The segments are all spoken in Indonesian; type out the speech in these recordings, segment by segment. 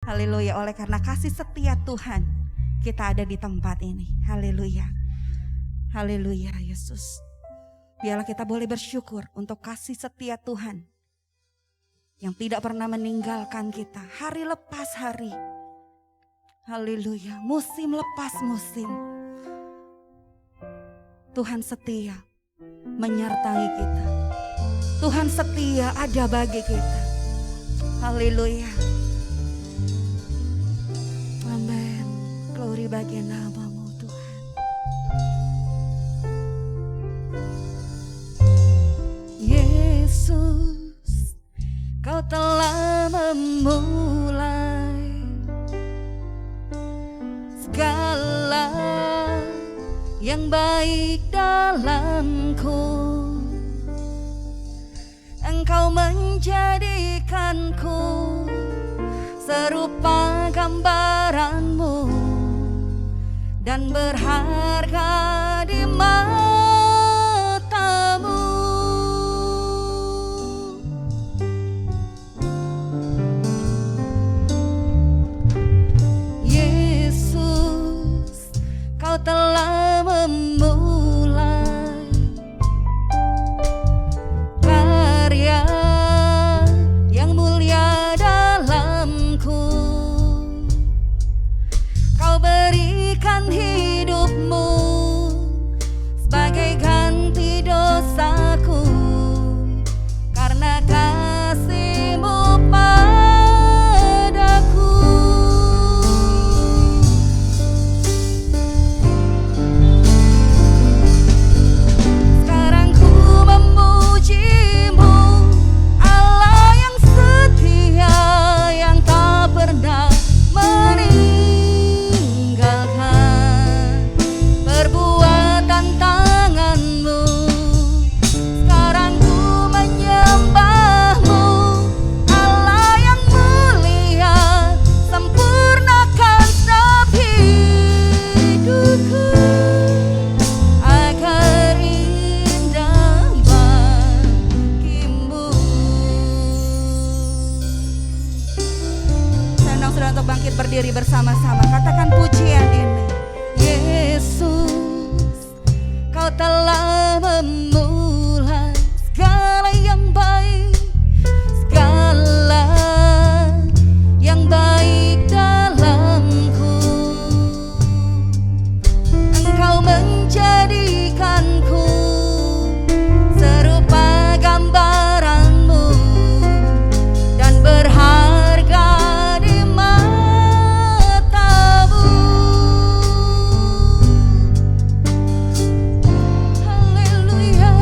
Haleluya, oleh karena kasih setia Tuhan kita ada di tempat ini. Haleluya. Haleluya Yesus. Biarlah kita boleh bersyukur untuk kasih setia Tuhan yang tidak pernah meninggalkan kita hari lepas hari. Haleluya, musim lepas musim. Tuhan setia menyertai kita. Tuhan setia ada bagi kita. Haleluya. Amin. Glory bagi nama-Mu Tuhan. Yesus, Kau telah memulai segala yang baik dalamku. Engkau menjadikanku serupa gambaran-Mu dan berharga di mata-Mu. Yesus, Kau telah memulai karya yang mulia dalamku. Kau berikan hidupmu sebagai ganti dosaku karena kasih-Mu padaku. Sekarang ku memuji-Mu, Allah yang setia, yang tak pernah meninggalkan perbuatan tangan-Mu. Sekarang ku menyembah-Mu, Allah yang mulia, sempurnakan setiap hidupku agar indah bagi-Mu. Senang sudah untuk bangkit berdiri bersama-sama. Katakan pujian ini. Yesus, Kau telah memulai segala yang baik, segala yang baik dalamku. Engkau menjadikanku serupa gambaran-Mu dan berharga di mata-Mu. Haleluya.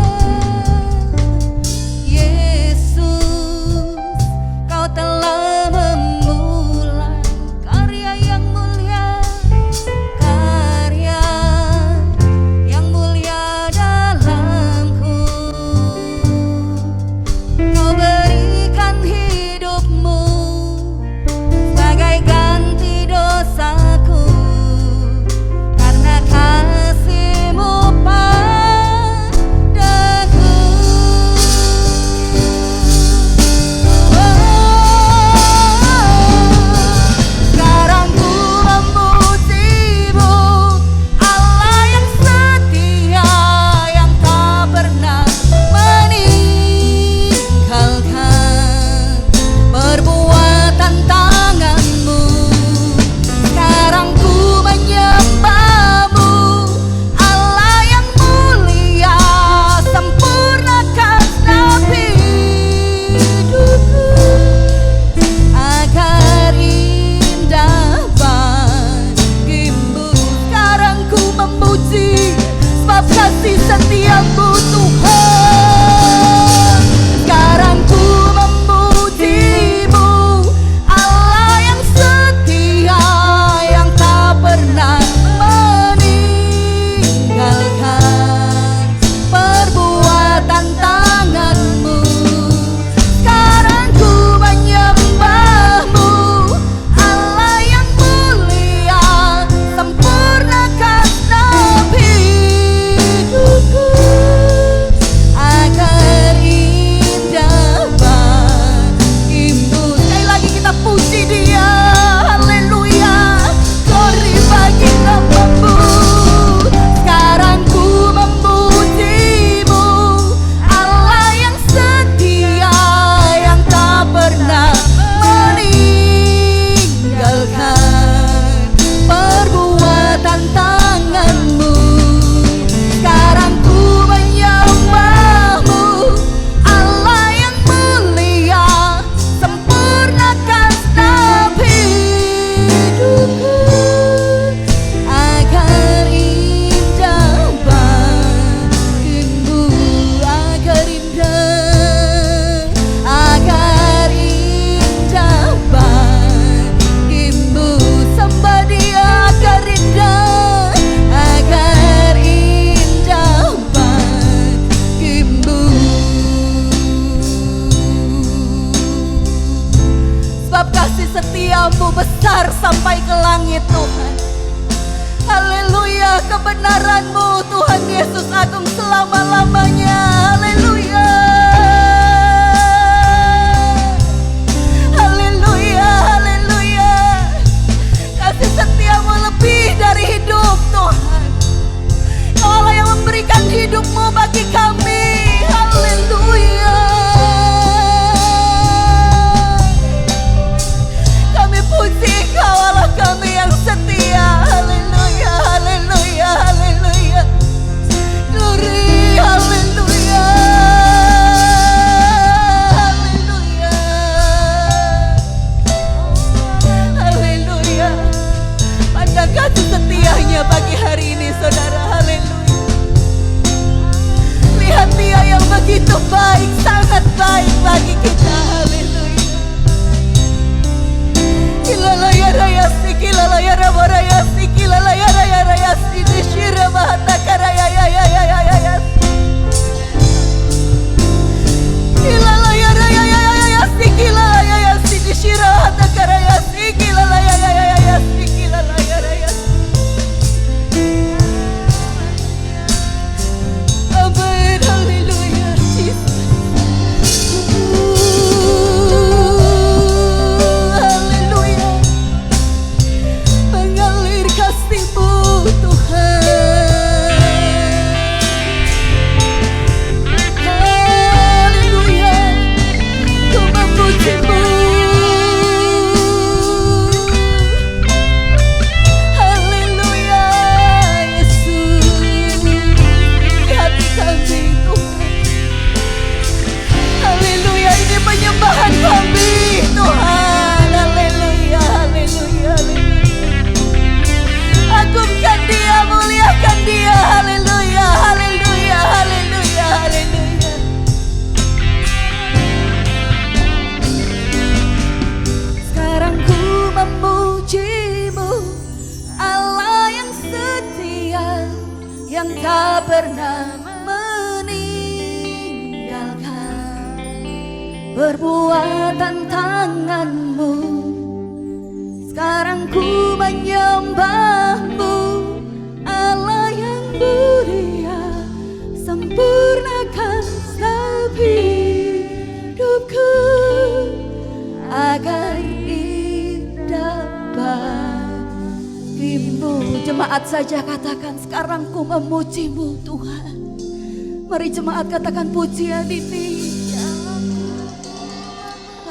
besar sampai ke langit Tuhan. Haleluya, kebenaran-Mu Tuhan Yesus agung selama-lamanya. Haleluya. Haleluya, haleluya. Kasih setia-Mu lebih dari hidup Tuhan. Kau Allah yang memberikan hidup-Mu bagi kami. Haleluya. Kami puji Kau Allah kami yang setia. Haleluya, haleluya, haleluya. Glory, haleluya. Haleluya. Haleluya. Pandang kasih setianya pagi hari ini saudara. Haleluya. Lihat Dia yang begitu baik, sangat baik bagi kita. Haleluya. Kilalaya raya si, kilalaya raya raya si, kilalaya raya raya si, dishira bahata karaya ya ya ya ya ya ya. Kilalaya raya ya ya ya si, kilalaya ya si, dishira bahata karaya si, kilalaya ya ya ya si, kilalaya raya. Amen, haleluya, Jesus. Haleluya. Mengalir kasih-Mu Tuhan. Haleluya. Ku memuji-Mu. Haleluya, Yesus. Di hati kami Tuhan. Haleluya, ini penyembahan kami Tuhan. Haleluya, haleluya, haleluya. Agungkan Dia, muliakan Dia. Haleluya, haleluya, haleluya, haleluya. Sekarang ku memuji-Mu, Allah yang setia, yang tak pernah meninggalkan. Perbuatan tangan-Mu, sekarang ku menyembah-Mu, Allah yang mulia, sempurnakan setiap hidupku agar indah bagimu. Jemaat saja katakan, sekarang ku memuji-Mu Tuhan. Mari jemaat katakan pujian ini.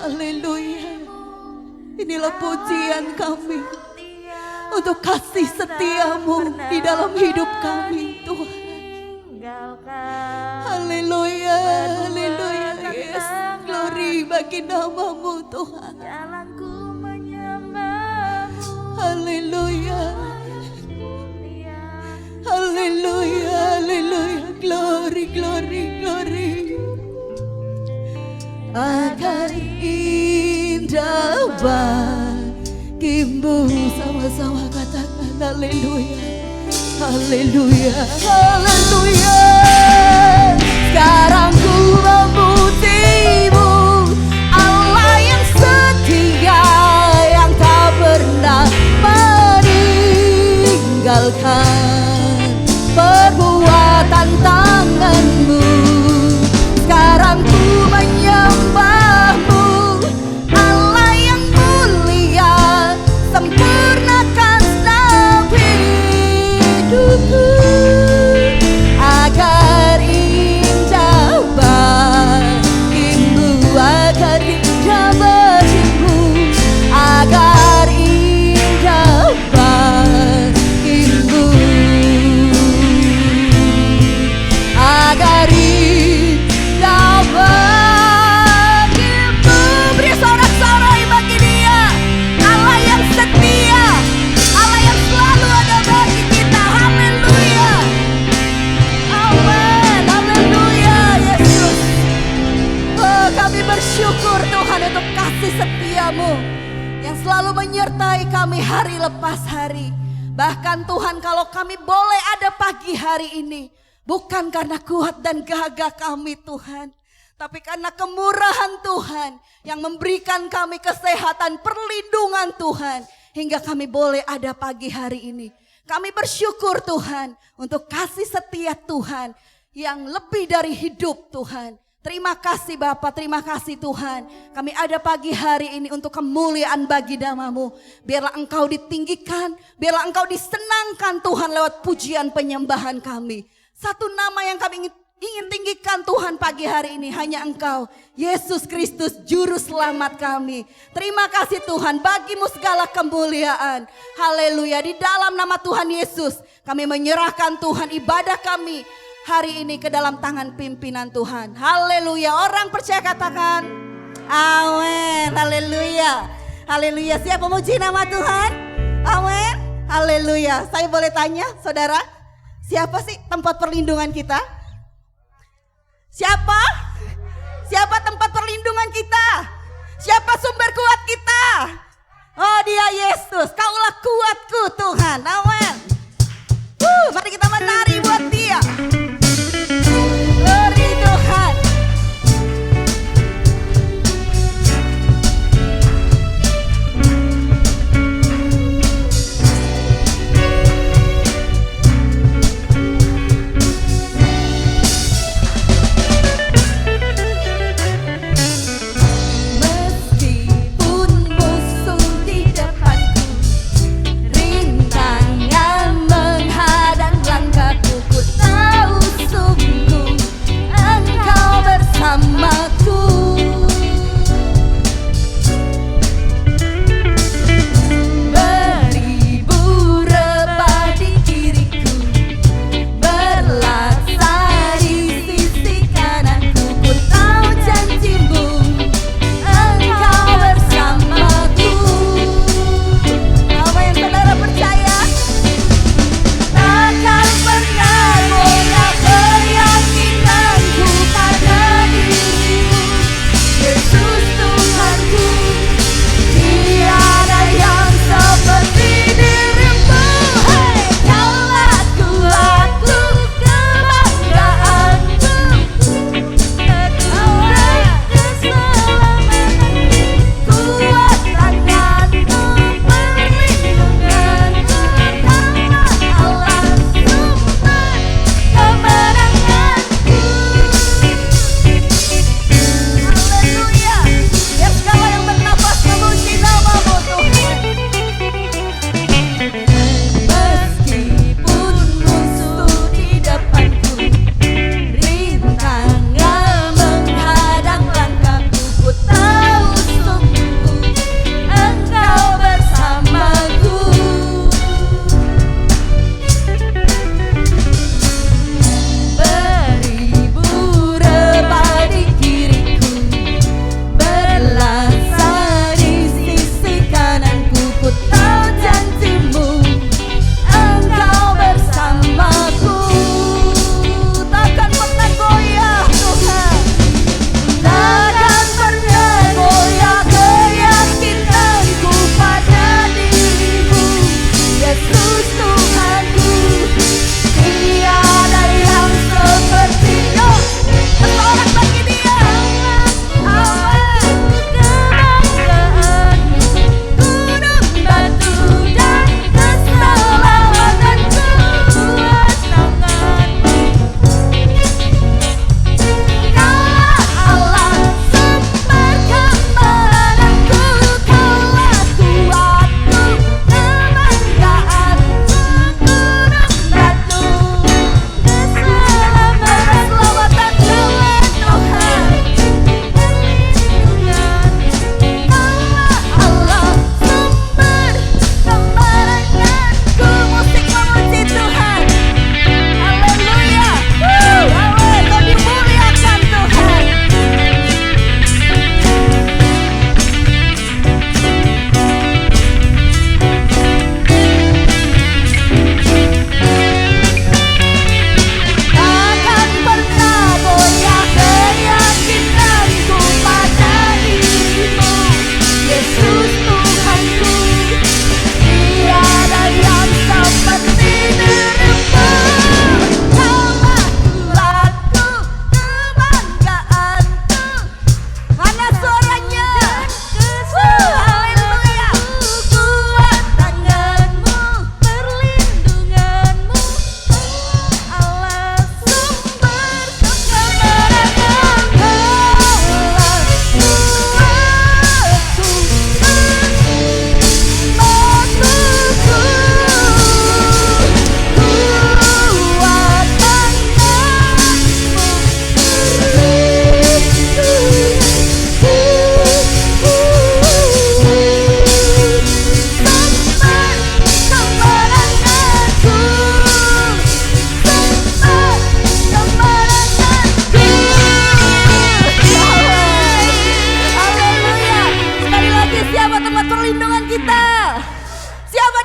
Haleluya. Inilah pujian kami untuk kasih setia-Mu di dalam hidup kami Tuhan. Haleluya, haleluya. Yes, glory bagi nama-Mu Tuhan. Haleluya. Haleluya, haleluya. Glory, glory, glory. Agar indah bagimu. Sama-sama katakan haleluya. Haleluya, haleluya. Sekarang ku memuji-Mu, Allah yang setia, yang tak pernah meninggalkan. Perbuatan tangan-Mu, sekarang ku menyembah-Mu, Allah yang mulia, sempurnakan setiap hidupku agar indah bagimu, agar indah bagimu, agar indah bagimu, agar indah bagimu. Beri sorak-sorai bagi Dia, Allah yang setia, Allah yang selalu ada bagi kita. Haleluya. Amin. Haleluya, Yesus. Oh, kami bersyukur Tuhan untuk kasih setia-Mu yang selalu menyertai kami hari lepas hari. Bahkan Tuhan, kalau kami boleh ada pagi hari ini, bukan karena kuat dan gagah kami Tuhan, tapi karena kemurahan Tuhan yang memberikan kami kesehatan, perlindungan Tuhan, hingga kami boleh ada pagi hari ini. Kami bersyukur Tuhan untuk kasih setia Tuhan yang lebih dari hidup Tuhan. Terima kasih Bapa, terima kasih Tuhan. Kami ada pagi hari ini untuk kemuliaan bagi nama-Mu. Biarlah Engkau ditinggikan, biarlah Engkau disenangkan Tuhan lewat pujian penyembahan kami. Satu nama yang kami ingin tinggikan Tuhan pagi hari ini hanya Engkau, Yesus Kristus Juru Selamat kami. Terima kasih Tuhan, bagimu segala kemuliaan. Haleluya, di dalam nama Tuhan Yesus kami menyerahkan Tuhan ibadah kami hari ini ke dalam tangan pimpinan Tuhan. Haleluya, orang percaya katakan amin. Haleluya, haleluya. Siap memuji nama Tuhan? Amin. Haleluya. Saya boleh tanya saudara, siapa sih tempat perlindungan kita? Siapa? Siapa tempat perlindungan kita? Siapa sumber kuat kita? Oh, Dia Yesus. Kaulah kuatku Tuhan. Amin. Mari kita menari buat Dia. Glory Tuhan. Meskipun musuh di depanku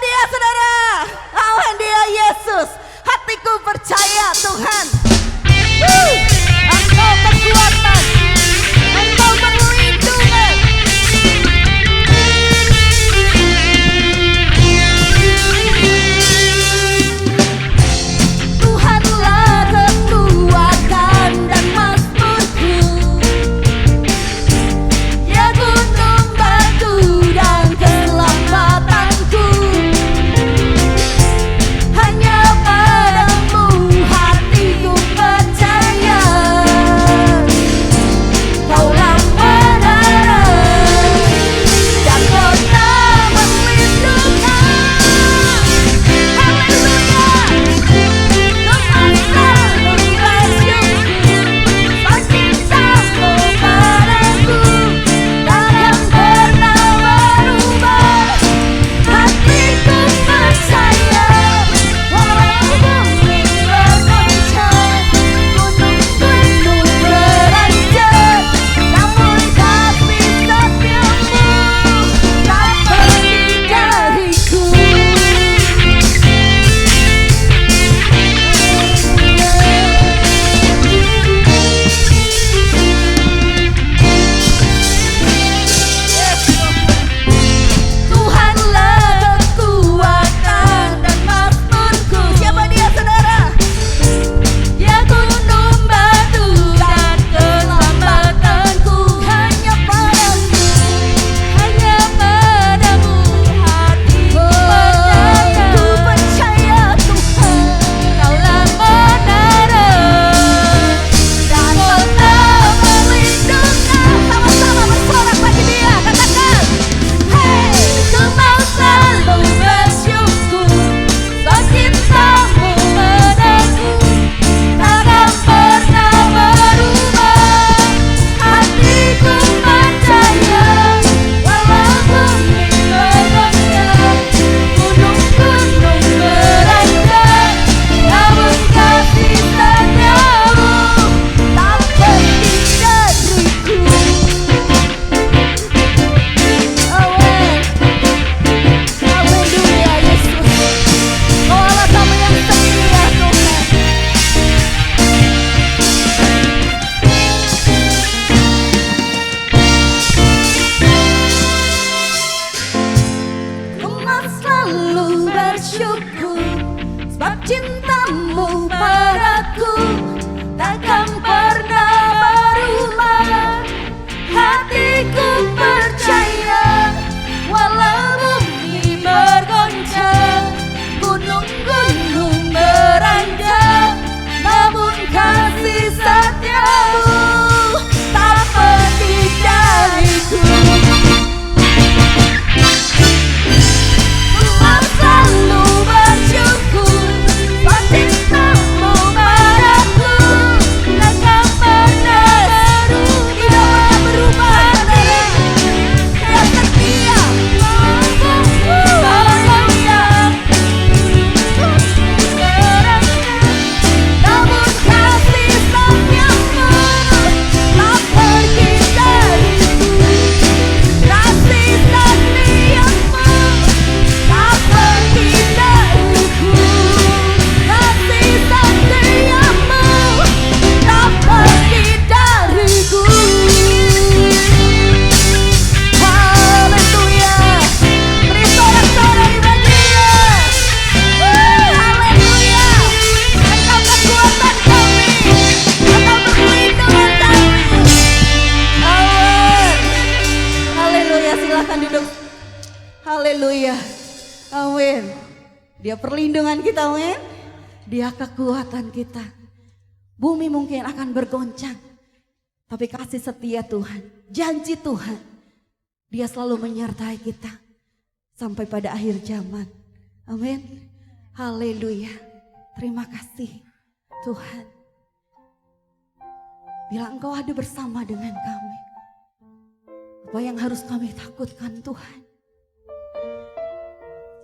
dia saudara. Amin dia Yesus. Hatiku percaya Tuhan. Engkau kekuatan, Engkau perlindungan. Tuhanlah kekuatan dan mazmurku. Dia gunung batu dan keselamatanku. Hanya padamu hatiku percaya. Kaulah menara dan kota melindungi. Haleluya. Tuhan selalu bersyukur. Cintamu padaku takkan pernah berubah. Hatiku percaya. Walau bumi bergoncang, gunung-gunung beranjak, namun kasih setiamu tak pergi dariku. Tuhanlah kekuatan dan mazmurku. Siapa dia saudara? Dia gunung batu dan keselamatanku. Hanya padamu hatiku percaya. Tuhan, Kaulah menara dan kota melindungi. Sama-sama bersorak bagi dia, katakan, hey, ku mau selalu bersyukur. Sebab cintamu padaku takkan pernah berubah. Hatiku percaya. Walau bumi bergoncang, gunung-gunung beranjak, namun kasih setiamu tak pergi dariku. Amin. Haleluya Yesus. Kau Allah Kami yang setia Tuhan. Ku mau selalu bersyukur. Sebab cintamu padaku takkan pernah berubah. Hatiku percaya. Walau bumi bergoncang, gunung-gunung beranjak, namun kasih setiamu tak pergi dariku. Ku mau selalu bersyukur. Sebab cintamu padaku takkan pernah berubah. Dia setia. Haleluya. Namun kasih setiamu tak pergi dariku. Kasih setiamu tak pergi dariku. Kasih setiamu tak pergi dariku. Haleluya. Beri sorak-sorai bagi Dia. Haleluya. Engkau kekuatan kami. Engkau perlindungan kami. Amin. Haleluya. Silakan duduk. Haleluya. Amin. Dia perlindungan kita, amin. Dia kekuatan kita. Bumi mungkin akan bergoncang, tapi kasih setia Tuhan, janji Tuhan, Dia selalu menyertai kita sampai pada akhir zaman. Amin. Haleluya. Terima kasih Tuhan. Bila Engkau ada bersama dengan kami, apa yang harus kami takutkan Tuhan?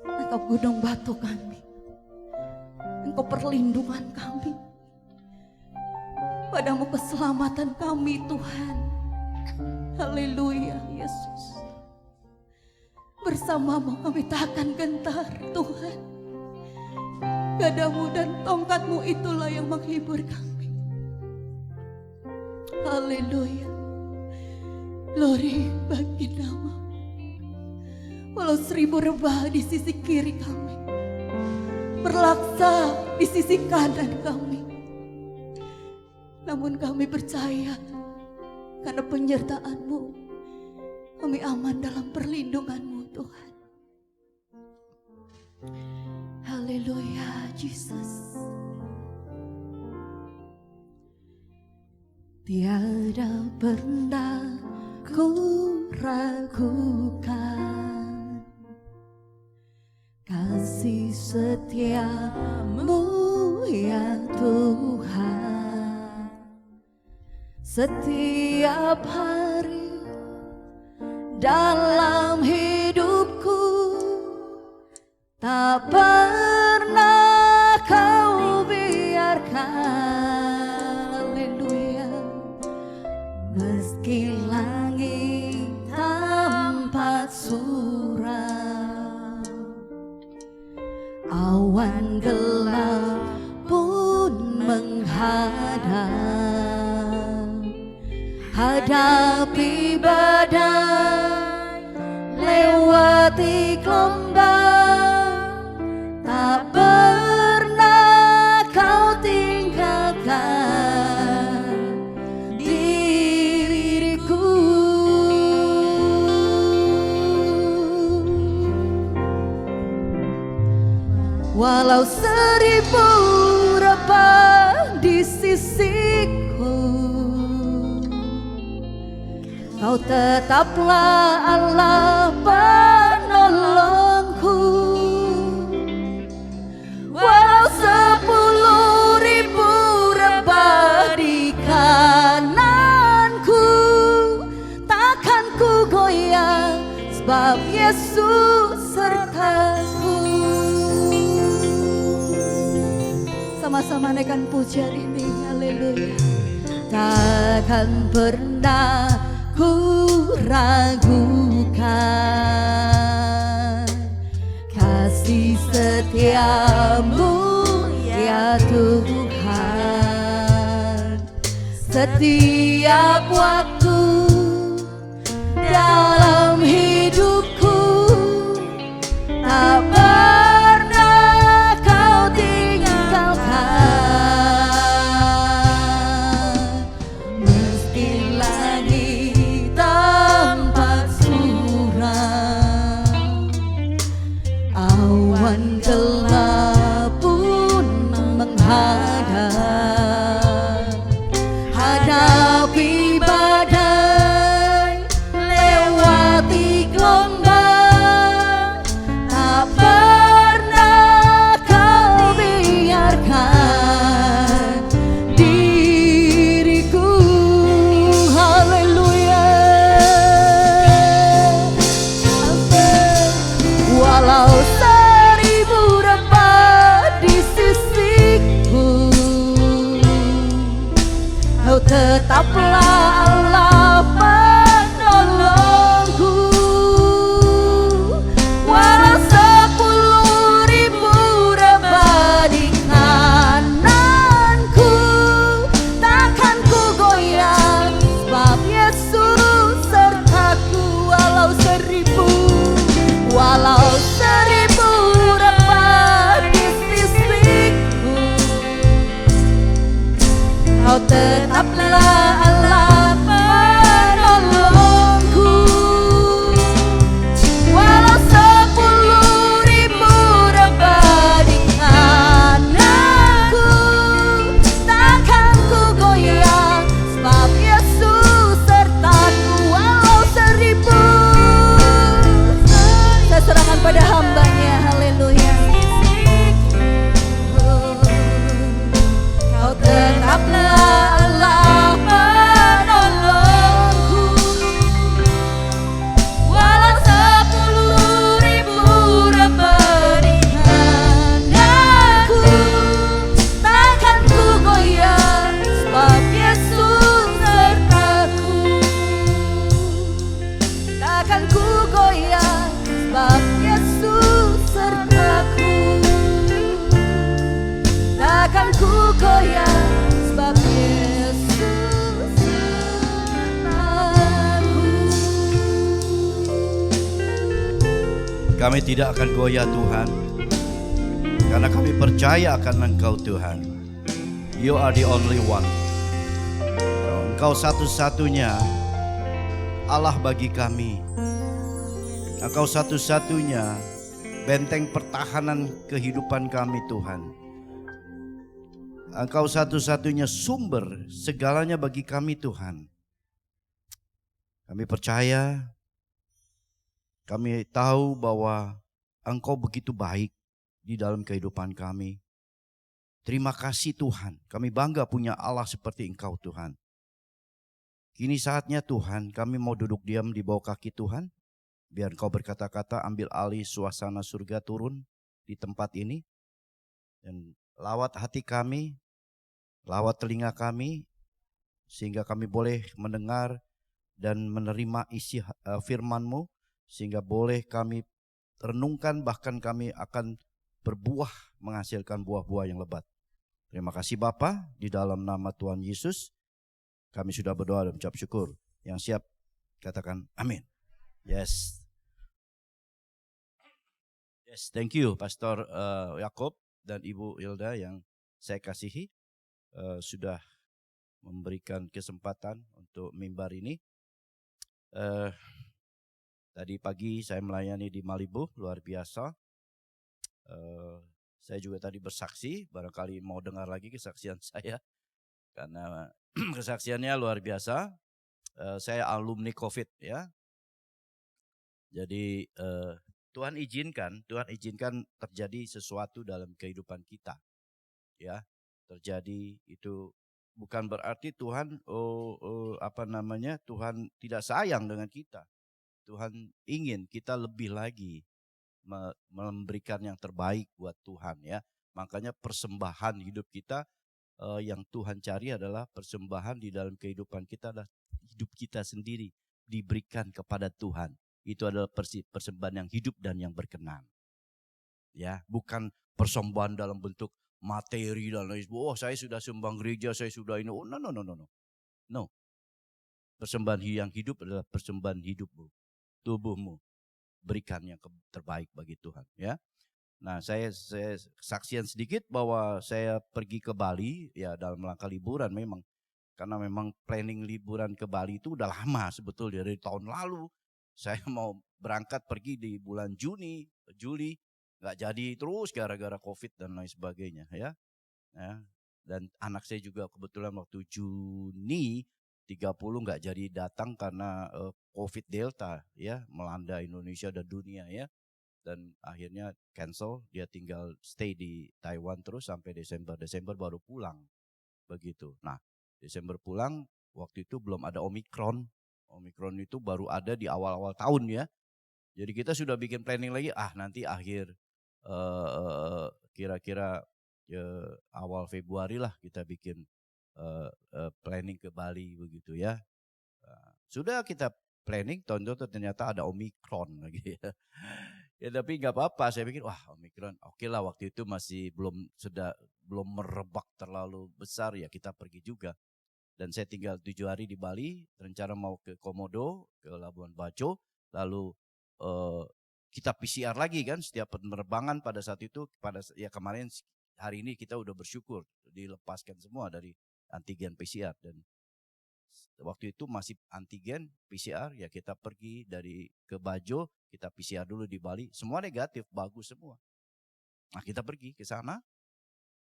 Engkau gunung batu kami, Engkau perlindungan kami. Padamu keselamatan kami Tuhan. Haleluya Yesus. bersamamu kami tak akan gentar Tuhan. Gadamu dan tongkatmu itulah yang menghibur kami. Haleluya. Glory bagi nama. Walau 1000 rebah di sisi kiri kami, berlaksa di sisi kanan kami, namun kami percaya karena penyertaan-Mu kami aman dalam perlindungan-Mu Tuhan. Haleluya, Jesus. Tiada pernah ku ragukan kasih setiamu ya Tuhan. Setiap hari dalam hidupku tak pernah Kau biarkan, haleluya, meski langit tampak suram, awan gelap pun menghadang, hadapi badai, lewati gelombang, tak pernah Kau tinggalkan diriku. Walau 1000 rebah di sisiku, Kau tetaplah Allah penolongku. Walau 10.000 rebah di kananku, takkan ku goyang, sebab Yesus sertaku. Sama-sama naikkan pujian ini, haleluya. Takkan pernah ku ragukan kasih setiamu ya Tuhan. Setiap waktu dalam hidupku tak pernah Kau tinggalkan, meski langit tampak suram, awan gelap pun menghadang, hadapi badai, lewati gelombang, tak pernah Kau biarkan diriku. Haleluya. Walau 1000 rebah di sisiku, Kau tetaplah Allah penolongku. Walau 10.000 rebah di kananku, takkan ku goyang, sebab Yesus sertaku. Walau 1000 rebah di sisiku, Kau tetaplah Allah Kami tidak akan goyah Tuhan, karena kami percaya akan Engkau Tuhan. You are the only one. Engkau satu-satunya Allah bagi kami. Engkau satu-satunya benteng pertahanan kehidupan kami Tuhan. Engkau satu-satunya sumber segalanya bagi kami Tuhan. Kami percaya, kami tahu bahwa Engkau begitu baik di dalam kehidupan kami. Terima kasih Tuhan, kami bangga punya Allah seperti Engkau Tuhan. Kini saatnya Tuhan, kami mau duduk diam di bawah kaki Tuhan. Biar Engkau berkata-kata, ambil alih suasana surga turun di tempat ini. Dan lawat hati kami, lawat telinga kami, sehingga kami boleh mendengar dan menerima isi firman-Mu. Sehingga boleh kami renungkan, bahkan kami akan berbuah, menghasilkan buah-buah yang lebat. Terima kasih Bapa, di dalam nama Tuhan Yesus kami sudah berdoa dan ucap syukur. Yang siap katakan amin. Yes. Yes, thank you Pastor Yakob dan Ibu Hilda yang saya kasihi, sudah memberikan kesempatan untuk mimbar ini. Tadi pagi saya melayani di Malibu, luar biasa. Saya juga tadi bersaksi, barangkali mau dengar lagi kesaksian saya, karena kesaksiannya luar biasa. Saya alumni COVID ya. Jadi Tuhan izinkan terjadi sesuatu dalam kehidupan kita. Ya, terjadi itu bukan berarti Tuhan Tuhan tidak sayang dengan kita. Tuhan ingin kita lebih lagi memberikan yang terbaik buat Tuhan ya. Makanya persembahan hidup kita yang Tuhan cari adalah persembahan di dalam kehidupan kita, adalah hidup kita sendiri diberikan kepada Tuhan. Itu adalah persembahan yang hidup dan yang berkenan. Ya, bukan persembahan dalam bentuk materi dan lain. Oh, saya sudah sumbang gereja, saya sudah ini. Oh, no. No. Persembahan yang hidup adalah persembahan hidupmu, tubuhmu. Berikan yang terbaik bagi Tuhan ya. Nah, saya kesaksian sedikit bahwa saya pergi ke Bali ya dalam rangka liburan memang. Karena memang planning liburan ke Bali itu udah lama sebetulnya dari tahun lalu. Saya mau berangkat pergi di bulan Juli, nggak jadi terus gara-gara COVID dan lain sebagainya ya. Dan anak saya juga kebetulan waktu Juni 30 nggak jadi datang karena COVID Delta ya melanda Indonesia dan dunia ya. Dan akhirnya cancel, dia tinggal stay di Taiwan terus sampai Desember baru pulang begitu. Nah, Desember pulang, waktu itu belum ada Omikron itu baru ada di awal-awal tahun ya. Jadi kita sudah bikin planning lagi, nanti akhir kira-kira awal Februari lah kita bikin planning ke Bali begitu ya. Sudah kita planning, ternyata ada Omikron lagi ya. Ya tapi nggak apa-apa, saya pikir Omikron oke lah, waktu itu masih belum merebak terlalu besar ya, kita pergi juga. Dan saya tinggal 7 hari di Bali, rencana mau ke Komodo, ke Labuan Bajo, lalu kita PCR lagi kan setiap penerbangan pada saat itu. Kemarin hari ini kita udah bersyukur dilepaskan semua dari antigen PCR, dan waktu itu masih antigen PCR ya, kita pergi ke Bajo, kita PCR dulu di Bali, semua negatif, bagus semua. Nah, kita pergi ke sana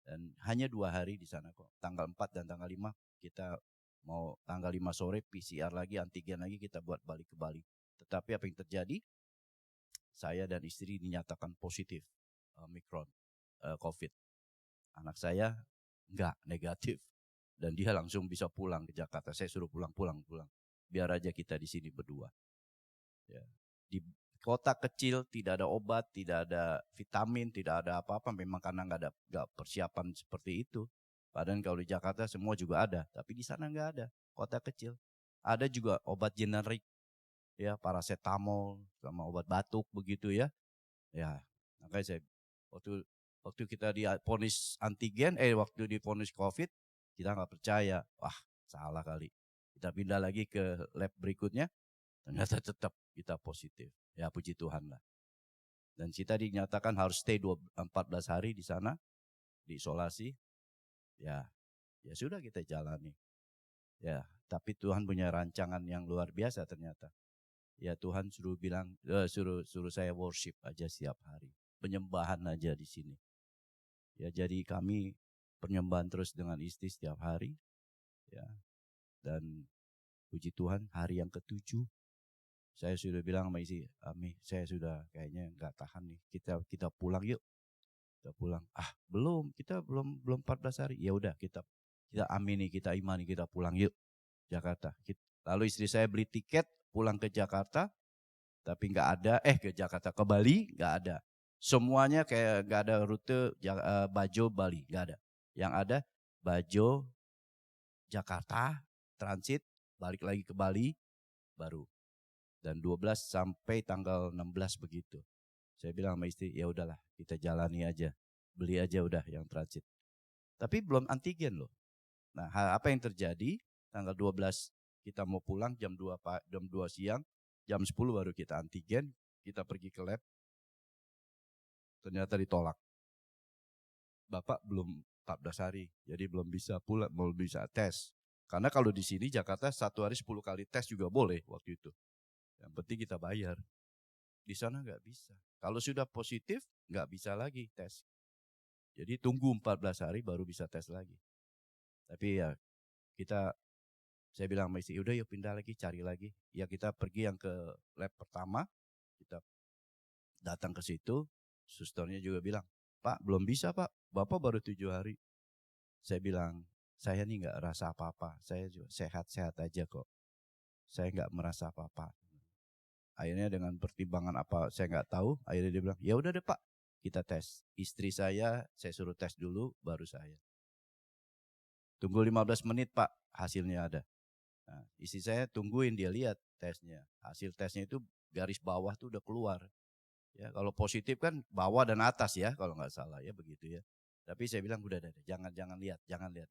dan hanya 2 hari di sana kok. Tanggal 4 dan tanggal 5 kita mau, tanggal 5 sore PCR lagi, antigen lagi, kita buat balik ke Bali. Tetapi apa yang terjadi? Saya dan istri dinyatakan positif Omikron, COVID. Anak saya enggak, negatif. Dan dia langsung bisa pulang ke Jakarta. Saya suruh pulang. Biar aja kita di sini berdua. Ya. Di kota kecil tidak ada obat, tidak ada vitamin, tidak ada apa-apa. Memang karena nggak persiapan seperti itu. Padahal kalau di Jakarta semua juga ada, tapi di sana nggak ada. Kota kecil. Ada juga obat generik, ya paracetamol sama obat batuk begitu ya. Ya, makanya saya waktu kita divonis antigen, waktu divonis COVID, kita nggak percaya. Wah, salah kali. Kita pindah lagi ke lab berikutnya, ternyata tetap kita positif. Ya puji Tuhan lah. Dan kita dinyatakan harus stay 14 hari di sana, diisolasi. Ya sudah kita jalani. Ya, tapi Tuhan punya rancangan yang luar biasa ternyata. Ya Tuhan suruh saya worship aja setiap hari. Penyembahan aja di sini. Ya jadi kami penyembahan terus dengan istri setiap hari. Ya. Dan puji Tuhan hari yang ke-7 saya sudah bilang sama istri, Ami, saya sudah kayaknya nggak tahan nih. Kita pulang yuk. Kita pulang. Kita belum 14 hari. Ya udah kita amini, kita imani, kita pulang yuk Jakarta. Lalu istri saya beli tiket pulang ke Jakarta, tapi nggak ada. Ke Jakarta, ke Bali nggak ada. Semuanya kayak nggak ada rute Bajo Bali, nggak ada. Yang ada Bajo Jakarta transit, balik lagi ke Bali baru. Dan 12 sampai tanggal 16 begitu. Saya bilang sama istri, ya udahlah kita jalani aja. Beli aja udah yang transit. Tapi belum antigen loh. Nah, apa yang terjadi? Tanggal 12 kita mau pulang jam 2 siang, jam 10 baru kita antigen, kita pergi ke lab. Ternyata ditolak. Bapak belum 14 hari, jadi belum bisa pulang, belum bisa tes. Karena kalau di sini Jakarta 1 hari 10 kali tes juga boleh waktu itu. Yang penting kita bayar. Di sana nggak bisa. Kalau sudah positif nggak bisa lagi tes. Jadi tunggu 14 hari baru bisa tes lagi. Tapi ya saya bilang sama istri, udah yuk pindah lagi, cari lagi. Ya kita pergi yang ke lab pertama, kita datang ke situ, susternya juga bilang, Pak belum bisa Pak, Bapak baru 7 hari. Saya bilang, saya nih nggak rasa apa-apa, saya juga sehat-sehat aja kok. Saya nggak merasa apa-apa. Akhirnya dengan pertimbangan apa saya nggak tahu, akhirnya dia bilang, ya udah deh Pak, kita tes. Istri saya suruh tes dulu, baru saya. Tunggu 15 menit Pak, hasilnya ada. Nah, istri saya tungguin, dia lihat tesnya. Hasil tesnya itu garis bawah tuh udah keluar. Ya, kalau positif kan bawah dan atas ya, kalau nggak salah ya begitu ya. Tapi saya bilang udah, jangan lihat.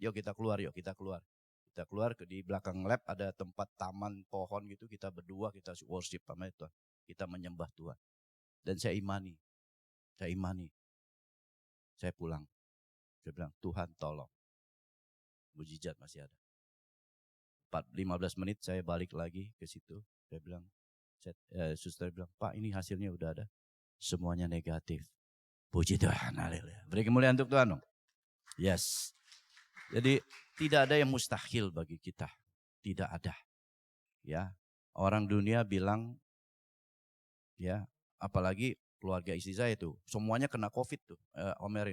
Yuk kita keluar. Kita keluar di belakang lab ada tempat taman pohon gitu, kita berdua kita worship sama Tuhan. Kita menyembah Tuhan. Dan saya imani. Saya pulang. Saya bilang, Tuhan tolong. Mujizat masih ada. 15 menit saya balik lagi ke situ. Saya bilang, suster bilang, Pak ini hasilnya udah ada. Semuanya negatif. Puji Tuhan, haleluya. Beri kemuliaan untuk Tuhan dong. Yes. Jadi tidak ada yang mustahil bagi kita. Tidak ada. Ya. Orang dunia bilang, ya, apalagi keluarga istri saya itu, semuanya kena COVID tuh,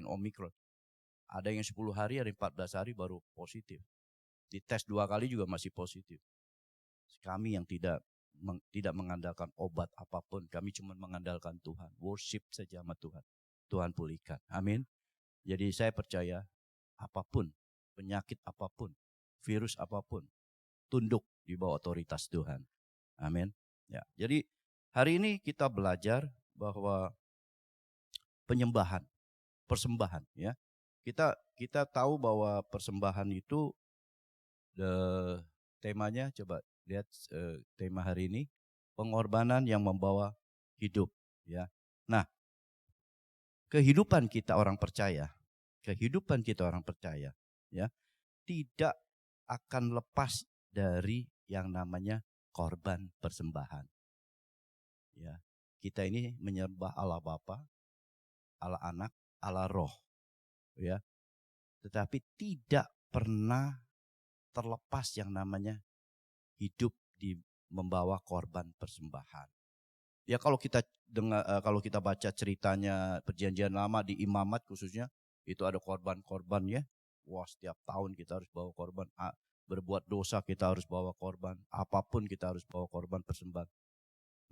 Omikron. Ada yang 10 hari, ada yang 14 hari baru positif. Dites 2 kali juga masih positif. Kami yang tidak mengandalkan obat apapun, kami cuma mengandalkan Tuhan. Worship saja sama Tuhan. Tuhan pulihkan. Amin. Jadi saya percaya apapun, penyakit apapun, virus apapun, tunduk di bawah otoritas Tuhan. Amin. Ya, jadi hari ini kita belajar bahwa persembahan ya. Kita tahu bahwa persembahan itu temanya, coba lihat tema hari ini, pengorbanan yang membawa hidup ya. Nah, kehidupan kita orang percaya ya, tidak akan lepas dari yang namanya korban persembahan. Ya, kita ini menyembah Allah Bapa, Allah Anak, Allah Roh. Ya. Tetapi tidak pernah terlepas yang namanya hidup di membawa korban persembahan. Ya kalau kita baca ceritanya Perjanjian Lama di Imamat khususnya, itu ada korban-korban ya. Wah, setiap tahun kita harus bawa korban. Berbuat dosa kita harus bawa korban. Apapun kita harus bawa korban persembahan.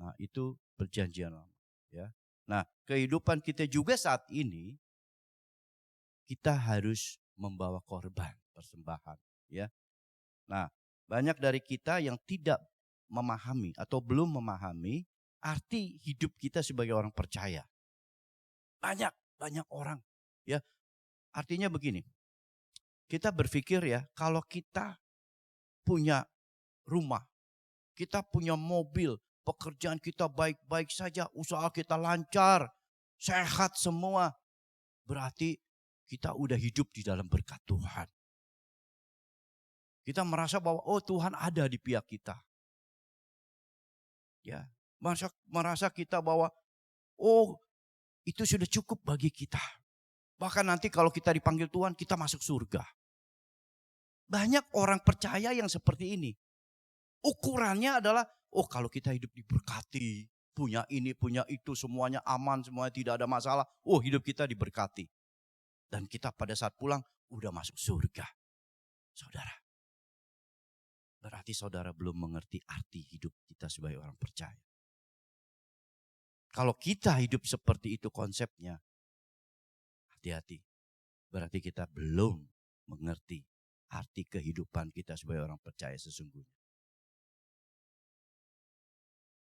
Nah, itu Perjanjian Lama ya. Nah, kehidupan kita juga saat ini kita harus membawa korban persembahan ya. Nah, banyak dari kita yang tidak memahami atau belum memahami arti hidup kita sebagai orang percaya. Banyak orang ya. Artinya begini. Kita berpikir ya, kalau kita punya rumah, kita punya mobil, pekerjaan kita baik-baik saja, usaha kita lancar, sehat semua, berarti kita udah hidup di dalam berkat Tuhan. Kita merasa bahwa Tuhan ada di pihak kita. Ya, merasa kita bahwa itu sudah cukup bagi kita. Bahkan nanti kalau kita dipanggil Tuhan, kita masuk surga. Banyak orang percaya yang seperti ini. Ukurannya adalah, kalau kita hidup diberkati, punya ini, punya itu, semuanya aman, semuanya tidak ada masalah. Hidup kita diberkati. Dan kita pada saat pulang, udah masuk surga. Saudara, berarti saudara belum mengerti arti hidup kita sebagai orang percaya. Kalau kita hidup seperti itu konsepnya, hati-hati. Berarti kita belum mengerti arti kehidupan kita sebagai orang percaya sesungguhnya.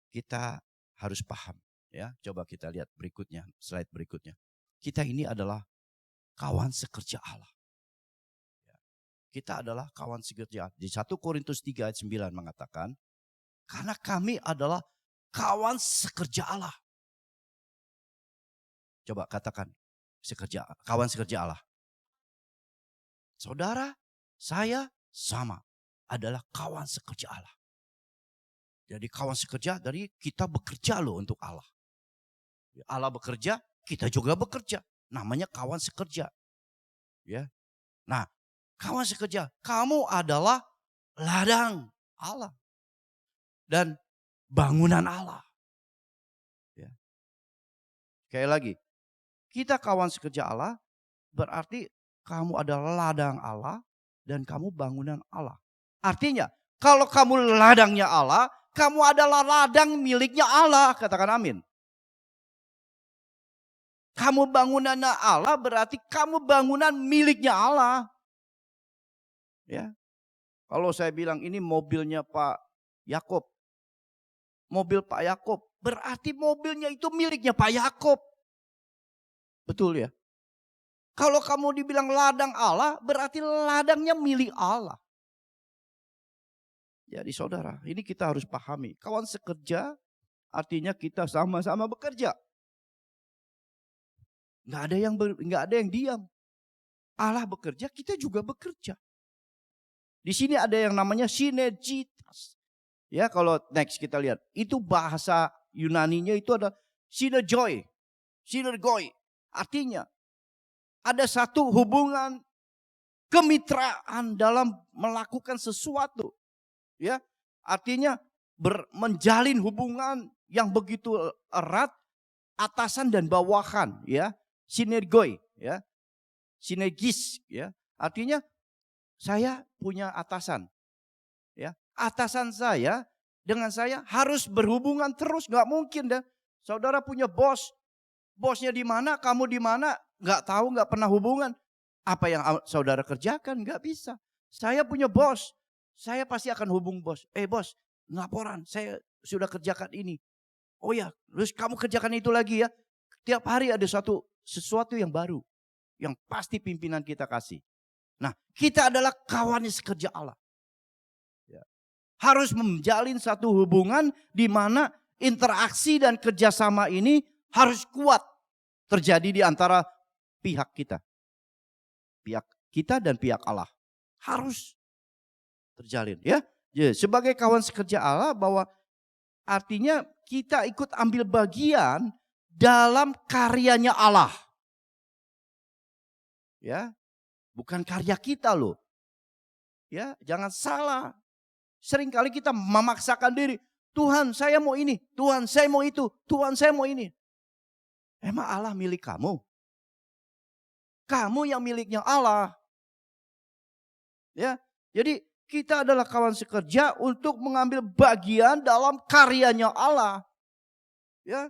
Kita harus paham, ya. Coba kita lihat berikutnya, slide berikutnya. Kita ini adalah kawan sekerja Allah. Kita adalah kawan sekerja. Di 1 Korintus 3 ayat 9 mengatakan, karena kami adalah kawan sekerja Allah. Coba katakan, kawan sekerja Allah. Saudara, saya sama adalah kawan sekerja Allah. Jadi kawan sekerja dari kita bekerja loh untuk Allah. Allah bekerja, kita juga bekerja. Namanya kawan sekerja. Ya. Nah, kawan sekerja, kamu adalah ladang Allah dan bangunan Allah. Ya. Sekali lagi, kita kawan sekerja Allah berarti kamu adalah ladang Allah dan kamu bangunan Allah. Artinya, kalau kamu ladangnya Allah, kamu adalah ladang miliknya Allah. Katakan amin. Kamu bangunannya Allah berarti kamu bangunan miliknya Allah. Ya. Kalau saya bilang ini mobilnya Pak Yakob. Mobil Pak Yakob. Berarti mobilnya itu miliknya Pak Yakob. Betul ya? Kalau kamu dibilang ladang Allah, berarti ladangnya milik Allah. Jadi saudara, ini kita harus pahami. Kawan sekerja artinya kita sama-sama bekerja. Nggak ada yang diam. Allah bekerja, kita juga bekerja. Di sini ada yang namanya sinergitas. Ya, kalau next kita lihat, itu bahasa Yunaninya itu ada synergoi. Artinya ada satu hubungan kemitraan dalam melakukan sesuatu. Ya, artinya menjalin hubungan yang begitu erat atasan dan bawahan, ya. Sinergoi, ya. Sinergis, ya. Artinya saya punya atasan. Ya, atasan saya dengan saya harus berhubungan terus, nggak mungkin dah. Saudara punya bos, bosnya di mana, kamu di mana, nggak tahu, nggak pernah hubungan. Apa yang saudara kerjakan nggak bisa. Saya punya bos, saya pasti akan hubung bos. Bos, laporan, saya sudah kerjakan ini. Oh ya, terus kamu kerjakan itu lagi ya. Tiap hari ada sesuatu yang baru, yang pasti pimpinan kita kasih. Nah, kita adalah kawannya sekerja Allah. Ya. Harus menjalin satu hubungan di mana interaksi dan kerjasama ini harus kuat terjadi di antara pihak kita. Pihak kita dan pihak Allah. Harus terjalin, ya. Sebagai kawan sekerja Allah, bahwa artinya kita ikut ambil bagian dalam karyanya Allah. Ya, bukan karya kita loh. Ya, jangan salah. Seringkali kita memaksakan diri. Tuhan, saya mau ini. Tuhan, saya mau itu. Tuhan, saya mau ini. Emang Allah milik kamu? Kamu yang miliknya Allah. Ya, jadi kita adalah kawan sekerja untuk mengambil bagian dalam karyanya Allah. Ya.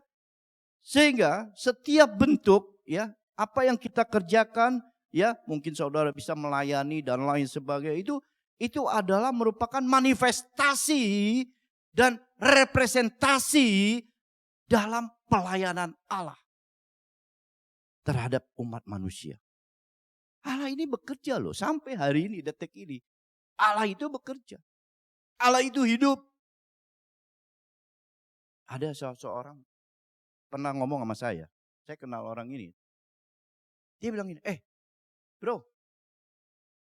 Sehingga setiap bentuk, ya, apa yang kita kerjakan, ya, mungkin saudara bisa melayani dan lain sebagainya, itu adalah merupakan manifestasi dan representasi dalam pelayanan Allah terhadap umat manusia. Allah ini bekerja loh, sampai hari ini, detik ini. Allah itu bekerja. Allah itu hidup. Ada seseorang pernah ngomong sama saya Saya kenal orang ini. Dia bilang gini, bro,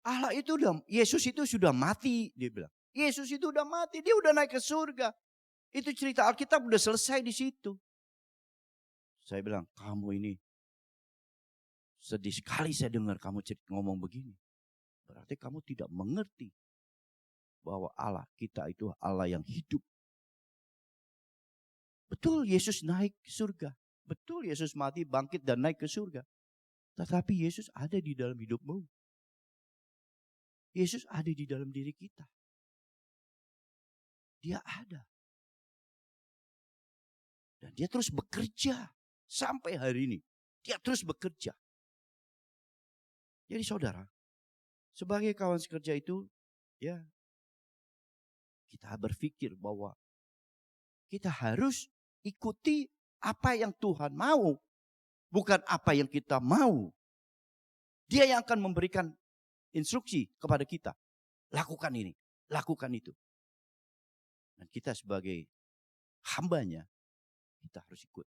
Allah itu Yesus itu sudah mati. Dia bilang, Yesus itu udah mati, dia udah naik ke surga. Itu cerita Alkitab udah selesai di situ. Saya bilang, kamu ini sedih sekali saya dengar kamu ngomong begini. Berarti kamu tidak mengerti bahwa Allah kita itu Allah yang hidup. Betul Yesus naik ke surga. Betul Yesus mati, bangkit dan naik ke surga. Tetapi Yesus ada di dalam hidupmu. Yesus ada di dalam diri kita. Dia ada. Dan dia terus bekerja sampai hari ini. Dia terus bekerja. Jadi saudara, sebagai kawan sekerja itu, ya kita berpikir bahwa kita harus ikuti apa yang Tuhan mau, bukan apa yang kita mau. Dia yang akan memberikan instruksi kepada kita. Lakukan ini, lakukan itu. Dan kita sebagai hambanya, kita harus ikut.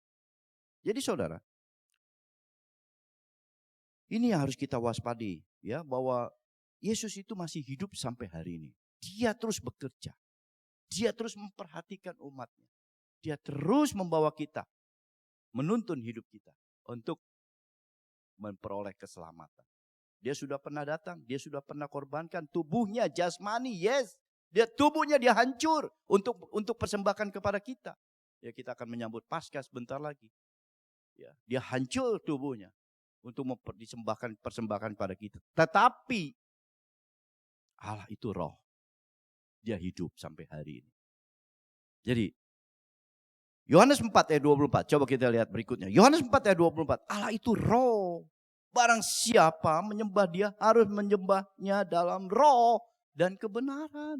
Jadi saudara, ini yang harus kita waspadi, ya, bahwa Yesus itu masih hidup sampai hari ini. Dia terus bekerja. Dia terus memperhatikan umatnya. Dia terus membawa kita, menuntun hidup kita untuk memperoleh keselamatan. Dia sudah pernah datang, dia sudah pernah korbankan tubuhnya, jasmani, yes. Tubuhnya dia hancur untuk persembahkan kepada kita. Ya, kita akan menyambut Paskah sebentar lagi. Ya, dia hancur tubuhnya untuk persembahkan pada kita. Tetapi Allah itu roh. Dia hidup sampai hari ini. Jadi Yohanes 4 ayat 24. Coba kita lihat berikutnya. Yohanes 4 ayat 24. Allah itu roh. Barang siapa menyembah dia harus menyembahnya dalam roh dan kebenaran.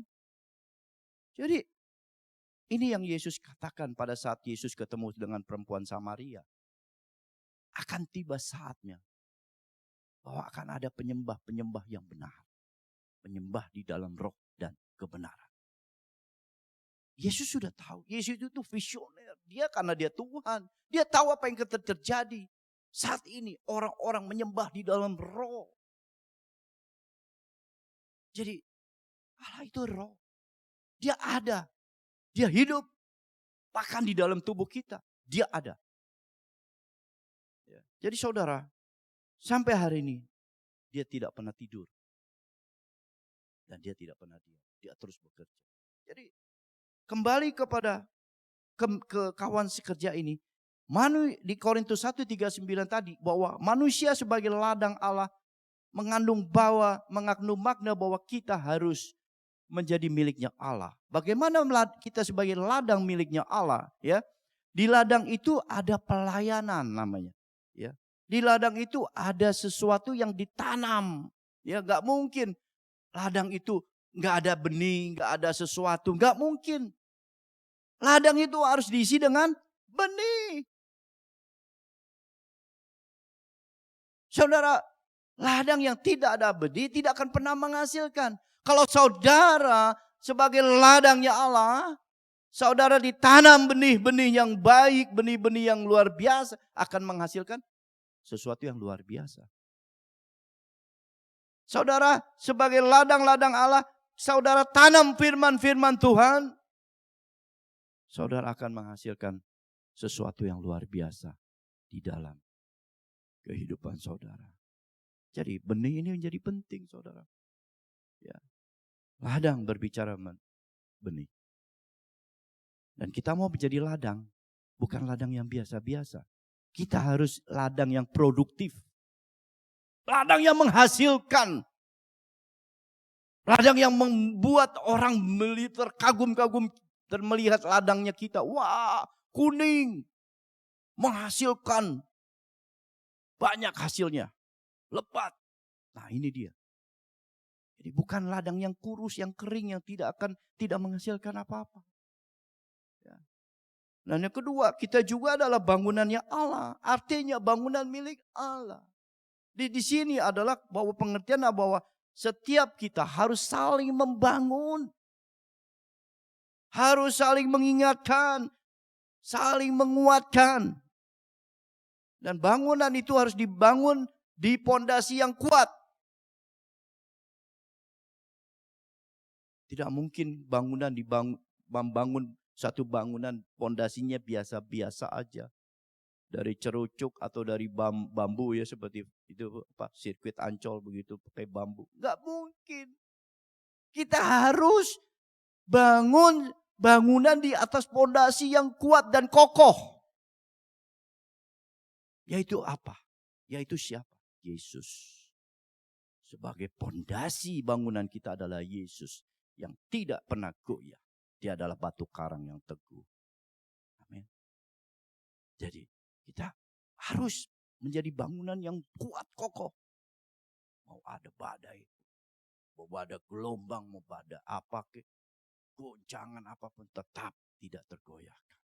Jadi ini yang Yesus katakan pada saat Yesus ketemu dengan perempuan Samaria. Akan tiba saatnya bahwa akan ada penyembah-penyembah yang benar. Menyembah di dalam roh dan kebenaran. Yesus sudah tahu. Yesus itu visioner. Dia karena dia Tuhan. Dia tahu apa yang terjadi. Saat ini orang-orang menyembah di dalam roh. Jadi Allah itu roh. Dia ada. Dia hidup. Bahkan di dalam tubuh kita. Dia ada. Jadi saudara. Sampai hari ini. Dia tidak pernah tidur. Dan dia tidak pernah diam. Dia terus bekerja. Jadi kembali kepada ke kawan sekerja ini. Di Korintus 1:39 tadi. Bahwa manusia sebagai ladang Allah. Mengandung makna bahwa kita harus menjadi miliknya Allah. Bagaimana kita sebagai ladang miliknya Allah? Ya, di ladang itu ada pelayanan namanya. Ya, di ladang itu ada sesuatu yang ditanam. Ya, nggak mungkin ladang itu nggak ada benih, nggak ada sesuatu, nggak mungkin. Ladang itu harus diisi dengan benih. Saudara, ladang yang tidak ada benih tidak akan pernah menghasilkan. Kalau saudara sebagai ladangnya Allah, saudara ditanam benih-benih yang baik, benih-benih yang luar biasa, akan menghasilkan sesuatu yang luar biasa. Saudara sebagai ladang-ladang Allah, saudara tanam firman-firman Tuhan, saudara akan menghasilkan sesuatu yang luar biasa di dalam kehidupan saudara. Jadi benih ini menjadi penting saudara. Ya. Ladang berbicara benih. Dan kita mau menjadi ladang, bukan ladang yang biasa-biasa. Kita harus ladang yang produktif. Ladang yang menghasilkan. Ladang yang membuat orang terkagum-kagum melihat ladangnya kita. Wah, kuning. Menghasilkan. Banyak hasilnya. Lebat. Nah, ini dia. Jadi bukan ladang yang kurus, yang kering, yang tidak menghasilkan apa-apa. Ya. Dan yang kedua, kita juga adalah bangunannya Allah. Artinya bangunan milik Allah. Di sini adalah bahwa pengertian bahwa setiap kita harus saling membangun. Harus saling mengingatkan. Saling menguatkan. Dan bangunan itu harus dibangun di pondasi yang kuat. Tidak mungkin membangun satu bangunan pondasinya biasa-biasa aja. Dari cerucuk atau dari bambu ya, seperti itu sirkuit Ancol begitu pakai bambu. Enggak mungkin. Kita harus bangun bangunan di atas pondasi yang kuat dan kokoh. Yaitu apa? Yaitu siapa? Yesus. Sebagai pondasi bangunan kita adalah Yesus yang tidak pernah goyah. Dia adalah batu karang yang teguh. Amin. Jadi kita harus menjadi bangunan yang kuat kokoh. Mau ada badai, mau ada gelombang, mau ada apa, goncangan apapun tetap tidak tergoyahkan.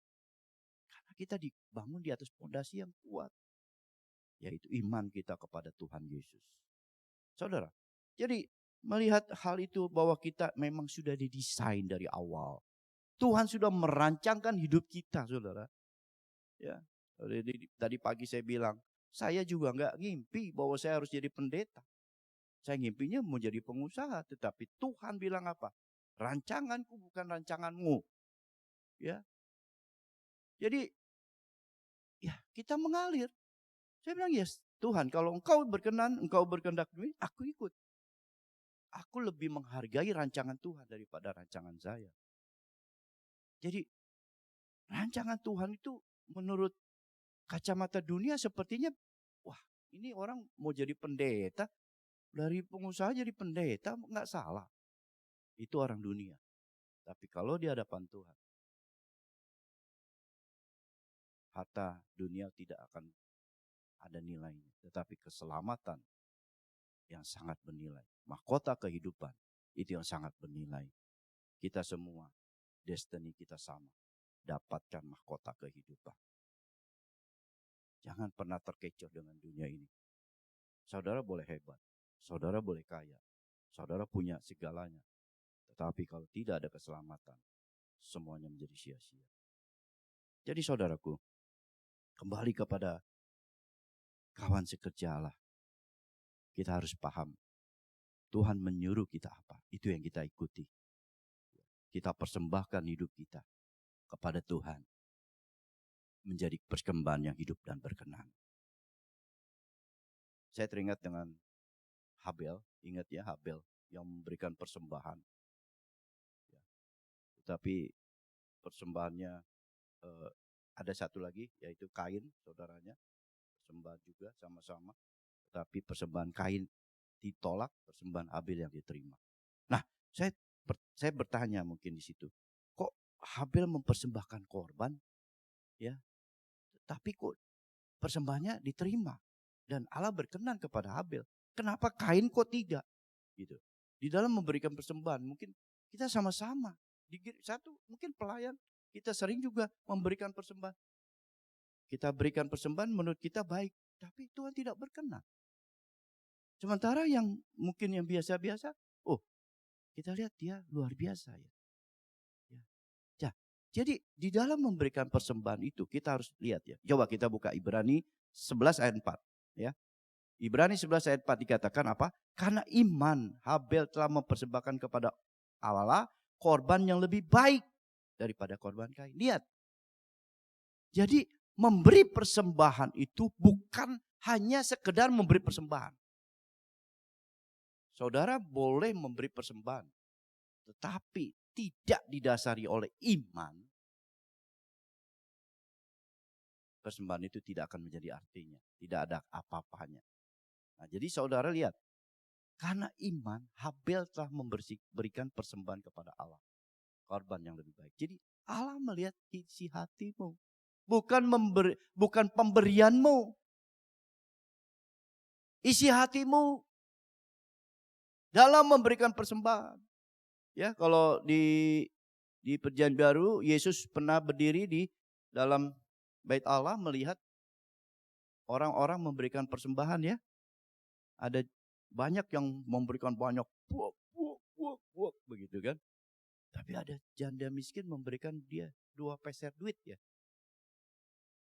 Karena kita dibangun di atas pondasi yang kuat. Yaitu iman kita kepada Tuhan Yesus. Saudara, jadi melihat hal itu bahwa kita memang sudah didesain dari awal. Tuhan sudah merancangkan hidup kita, saudara. Ya, tadi pagi saya bilang, saya juga nggak ngimpi bahwa saya harus jadi pendeta. Saya ngimpinya mau jadi pengusaha, tetapi Tuhan bilang apa? Rancanganku bukan rancanganmu. Ya. Jadi ya kita mengalir. Saya bilang, yes Tuhan, kalau engkau berkenan, engkau berkehendak ini, aku ikut. Aku lebih menghargai rancangan Tuhan daripada rancangan saya. Jadi rancangan Tuhan itu menurut kacamata dunia sepertinya, wah ini orang mau jadi pendeta, dari pengusaha jadi pendeta nggak salah. Itu orang dunia. Tapi kalau di hadapan Tuhan, harta dunia tidak akan ada nilainya. Tetapi keselamatan yang sangat bernilai. Mahkota kehidupan itu yang sangat bernilai. Kita semua, destiny kita sama. Dapatkan mahkota kehidupan. Jangan pernah terkecoh dengan dunia ini. Saudara boleh hebat. Saudara boleh kaya. Saudara punya segalanya. Tetapi kalau tidak ada keselamatan, semuanya menjadi sia-sia. Jadi saudaraku, kembali kepada kawan sekerja Allah. Kita harus paham. Tuhan menyuruh kita apa? Itu yang kita ikuti. Kita persembahkan hidup kita kepada Tuhan. Menjadi persembahan yang hidup dan berkenan. Saya teringat dengan Habel. Ingat ya, Habel yang memberikan persembahan. Ya. Tetapi persembahannya ada satu lagi, yaitu Kain, saudaranya. Persembahan juga sama-sama. Tetapi persembahan Kain ditolak, persembahan Habel yang diterima. Nah, saya bertanya mungkin di situ. Kok Habel mempersembahkan korban? Ya. Tapi kok persembahannya diterima dan Allah berkenan kepada Habel. Kenapa Kain kok tidak? Gitu. Di dalam memberikan persembahan mungkin kita sama-sama. Satu mungkin pelayan kita sering juga memberikan persembahan. Kita berikan persembahan menurut kita baik, tapi Tuhan tidak berkenan. Sementara yang mungkin yang biasa-biasa, oh kita lihat dia luar biasa ya. Jadi di dalam memberikan persembahan itu kita harus lihat ya. Coba kita buka Ibrani 11 ayat 4 ya. Ibrani 11 ayat 4 dikatakan apa? Karena iman Habel telah mempersembahkan kepada Allah korban yang lebih baik daripada korban Kain. Lihat. Jadi memberi persembahan itu bukan hanya sekedar memberi persembahan. Saudara boleh memberi persembahan. Tetapi tidak didasari oleh iman, persembahan itu tidak akan menjadi artinya. Tidak ada apa-apanya. Nah, jadi saudara lihat. Karena iman, Habel telah memberikan persembahan kepada Allah. Korban yang lebih baik. Jadi Allah melihat isi hatimu. Bukan pemberianmu. Isi hatimu dalam memberikan persembahan. Ya, kalau di Perjanjian Baru, Yesus pernah berdiri di dalam Bait Allah melihat orang-orang memberikan persembahan ya. Ada banyak yang memberikan banyak buak begitu kan. Tapi ada janda miskin memberikan dia 2 peser duit ya.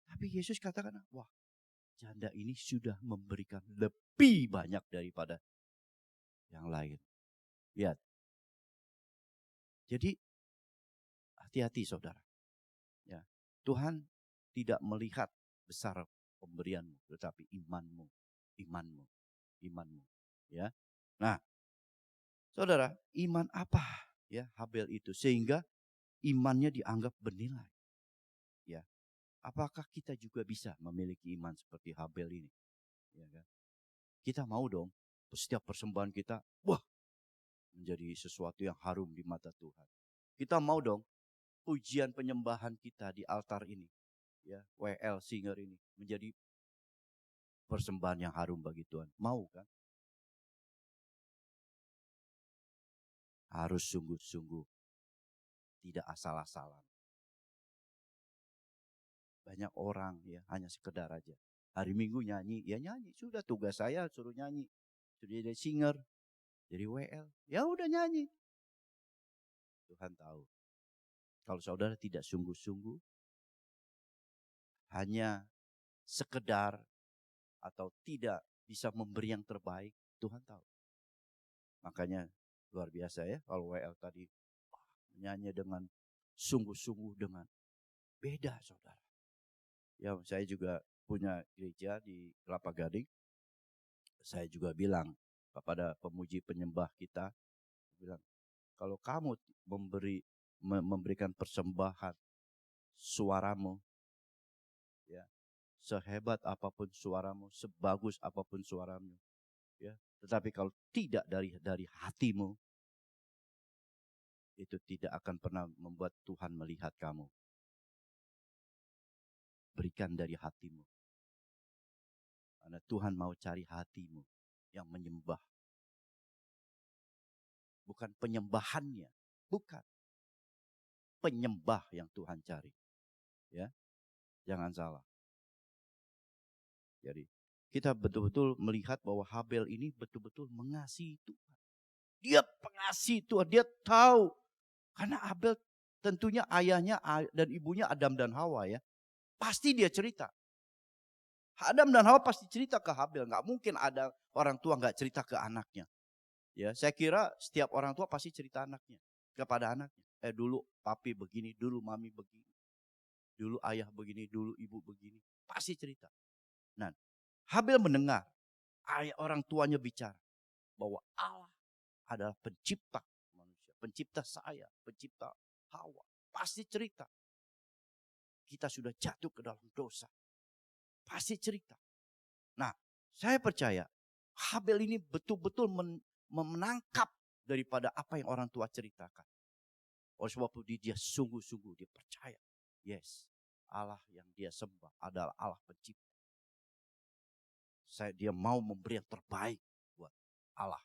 Tapi Yesus katakan, wah janda ini sudah memberikan lebih banyak daripada yang lain. Lihat. Jadi hati-hati saudara. Ya, Tuhan tidak melihat besar pemberianmu, tetapi imanmu. Ya. Nah, saudara, iman apa ya Habel itu sehingga imannya dianggap bernilai? Ya, apakah kita juga bisa memiliki iman seperti Habel ini? Ya kan? Kita mau dong setiap persembahan kita, wah, menjadi sesuatu yang harum di mata Tuhan. Kita mau dong pujian penyembahan kita di altar ini, ya WL Singer ini menjadi persembahan yang harum bagi Tuhan. Mau kan? Harus sungguh-sungguh, tidak asal-asalan. Banyak orang ya hanya sekedar aja. Hari Minggu nyanyi, ya nyanyi. Sudah tugas saya suruh nyanyi. Sudah jadi singer, jadi WL. Ya udah nyanyi. Tuhan tahu. Kalau saudara tidak sungguh-sungguh, hanya sekedar atau tidak bisa memberi yang terbaik, Tuhan tahu. Makanya luar biasa ya kalau WL tadi nyanyi dengan sungguh-sungguh dengan beda saudara. Ya saya juga punya gereja di Kelapa Gading. Saya juga bilang kepada pemuji penyembah kita, bilang kalau kamu memberikan persembahan suaramu, ya sehebat apapun suaramu, sebagus apapun suaramu, ya, tetapi kalau tidak dari hatimu, itu tidak akan pernah membuat Tuhan melihat kamu. Berikan dari hatimu. Karena Tuhan mau cari hatimu yang menyembah. Bukan penyembahannya, bukan. Penyembah yang Tuhan cari. Ya. Jangan salah. Jadi, kita betul-betul melihat bahwa Habel ini betul-betul mengasihi Tuhan. Dia pengasih Tuhan, dia tahu. Karena Habel tentunya ayahnya dan ibunya Adam dan Hawa ya. Pasti dia cerita. Adam dan Hawa pasti cerita ke Habel. Nggak mungkin ada orang tua nggak cerita ke anaknya. Ya, saya kira setiap orang tua pasti cerita anaknya kepada anaknya. Dulu papi begini, dulu mami begini. Dulu ayah begini, dulu ibu begini. Pasti cerita. Nah, Habel mendengar ayah orang tuanya bicara bahwa Allah adalah pencipta manusia, pencipta saya, pencipta Hawa. Pasti cerita. Kita sudah jatuh ke dalam dosa. Pasti cerita. Nah, saya percaya Habel ini betul-betul menangkap daripada apa yang orang tua ceritakan. Oleh sebab itu dia sungguh-sungguh dia percaya. Yes, Allah yang dia sembah adalah Allah pencipta. Dia mau memberi yang terbaik buat Allah.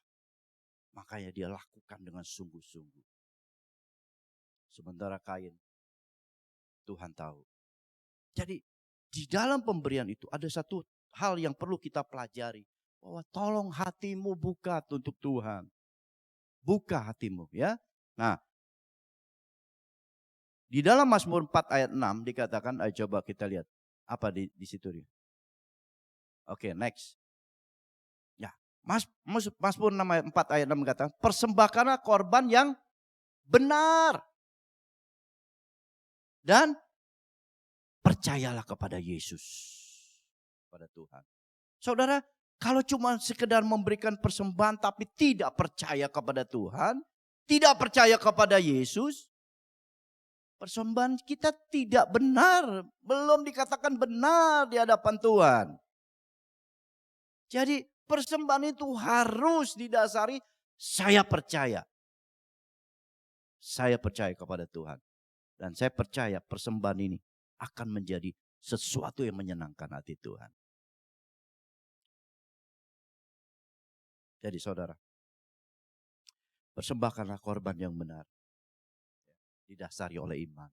Makanya dia lakukan dengan sungguh-sungguh. Sementara Kain, Tuhan tahu. Jadi di dalam pemberian itu ada satu hal yang perlu kita pelajari. Bahwa tolong hatimu buka untuk Tuhan. Buka hatimu ya. Nah, di dalam Mazmur 4 ayat 6 dikatakan, ayo coba kita lihat. Apa di situ dia? Oke, next. Ya, Mazmur 4 ayat 6 mengatakan, persembahkanlah korban yang benar. Dan percayalah kepada Yesus. Kepada Tuhan. Saudara, kalau cuma sekedar memberikan persembahan tapi tidak percaya kepada Tuhan, tidak percaya kepada Yesus, persembahan kita tidak benar, belum dikatakan benar di hadapan Tuhan. Jadi persembahan itu harus didasari saya percaya. Saya percaya kepada Tuhan. Dan saya percaya persembahan ini akan menjadi sesuatu yang menyenangkan hati Tuhan. Jadi saudara, persembahkanlah korban yang benar. Didasari oleh iman.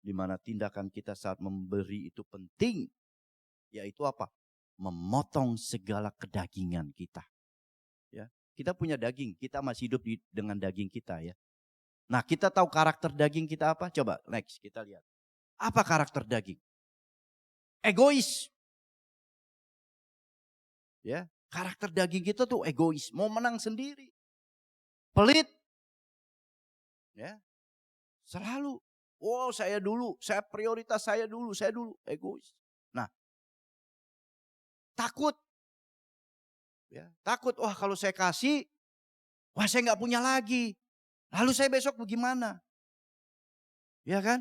Di mana tindakan kita saat memberi itu penting. Yaitu apa? Memotong segala kedagingan kita. Ya, kita punya daging, kita masih hidup dengan daging kita ya. Nah, kita tahu karakter daging kita apa? Coba next kita lihat. Apa karakter daging? egois. Ya, karakter daging kita tuh egois, mau menang sendiri. Pelit. Ya. Selalu, oh saya dulu, saya prioritas saya dulu, egois. Nah, takut. Ya, takut, wah kalau saya kasih, wah saya nggak punya lagi. Lalu saya besok bagaimana? Ya kan?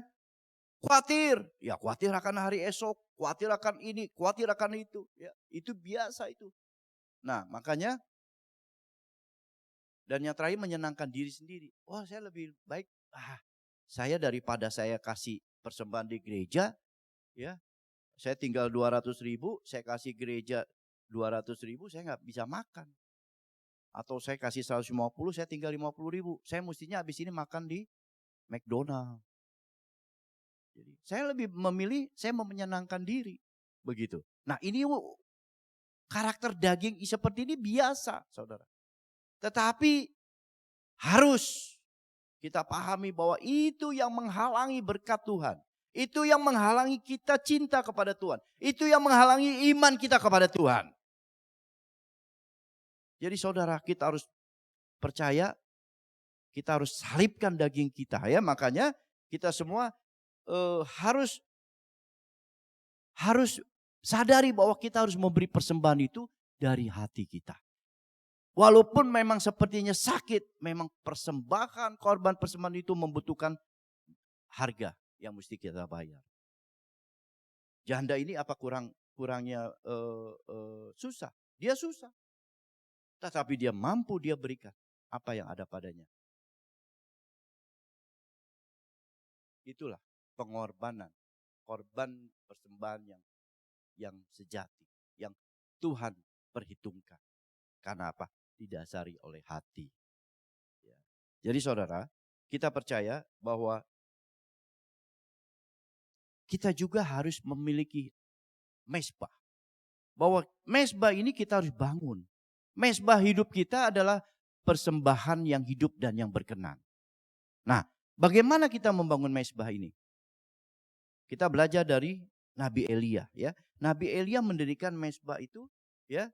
Khawatir, ya khawatir akan hari esok, khawatir akan ini, khawatir akan itu. Ya, itu biasa itu. Nah makanya, dan yang terakhir menyenangkan diri sendiri. Oh saya lebih baik, saya daripada saya kasih persembahan di gereja, ya saya tinggal 200.000, saya kasih gereja 200.000, saya nggak bisa makan. Atau saya kasih 150, saya tinggal 50.000. Saya mestinya habis ini makan di McDonald. Jadi saya lebih memilih, saya mau menyenangkan diri. Begitu. Nah ini karakter daging seperti ini biasa saudara. Tetapi harus kita pahami bahwa itu yang menghalangi berkat Tuhan. Itu yang menghalangi kita cinta kepada Tuhan. Itu yang menghalangi iman kita kepada Tuhan. Jadi saudara, kita harus percaya, kita harus salibkan daging kita ya. Makanya kita semua harus sadari bahwa kita harus memberi persembahan itu dari hati kita. Walaupun memang sepertinya sakit, memang persembahan, korban persembahan itu membutuhkan harga yang mesti kita bayar. Janda ini apa kurangnya susah? Dia susah. Tetapi dia mampu, dia berikan apa yang ada padanya. Itulah pengorbanan, korban persembahan yang sejati, yang Tuhan perhitungkan. Karena apa? Didasari oleh hati. Ya. Jadi saudara, kita percaya bahwa kita juga harus memiliki mezbah. Bahwa mezbah ini kita harus bangun. Mezbah hidup kita adalah persembahan yang hidup dan yang berkenan. Nah, bagaimana kita membangun mezbah ini? Kita belajar dari Nabi Elia ya. Nabi Elia mendirikan mezbah itu ya.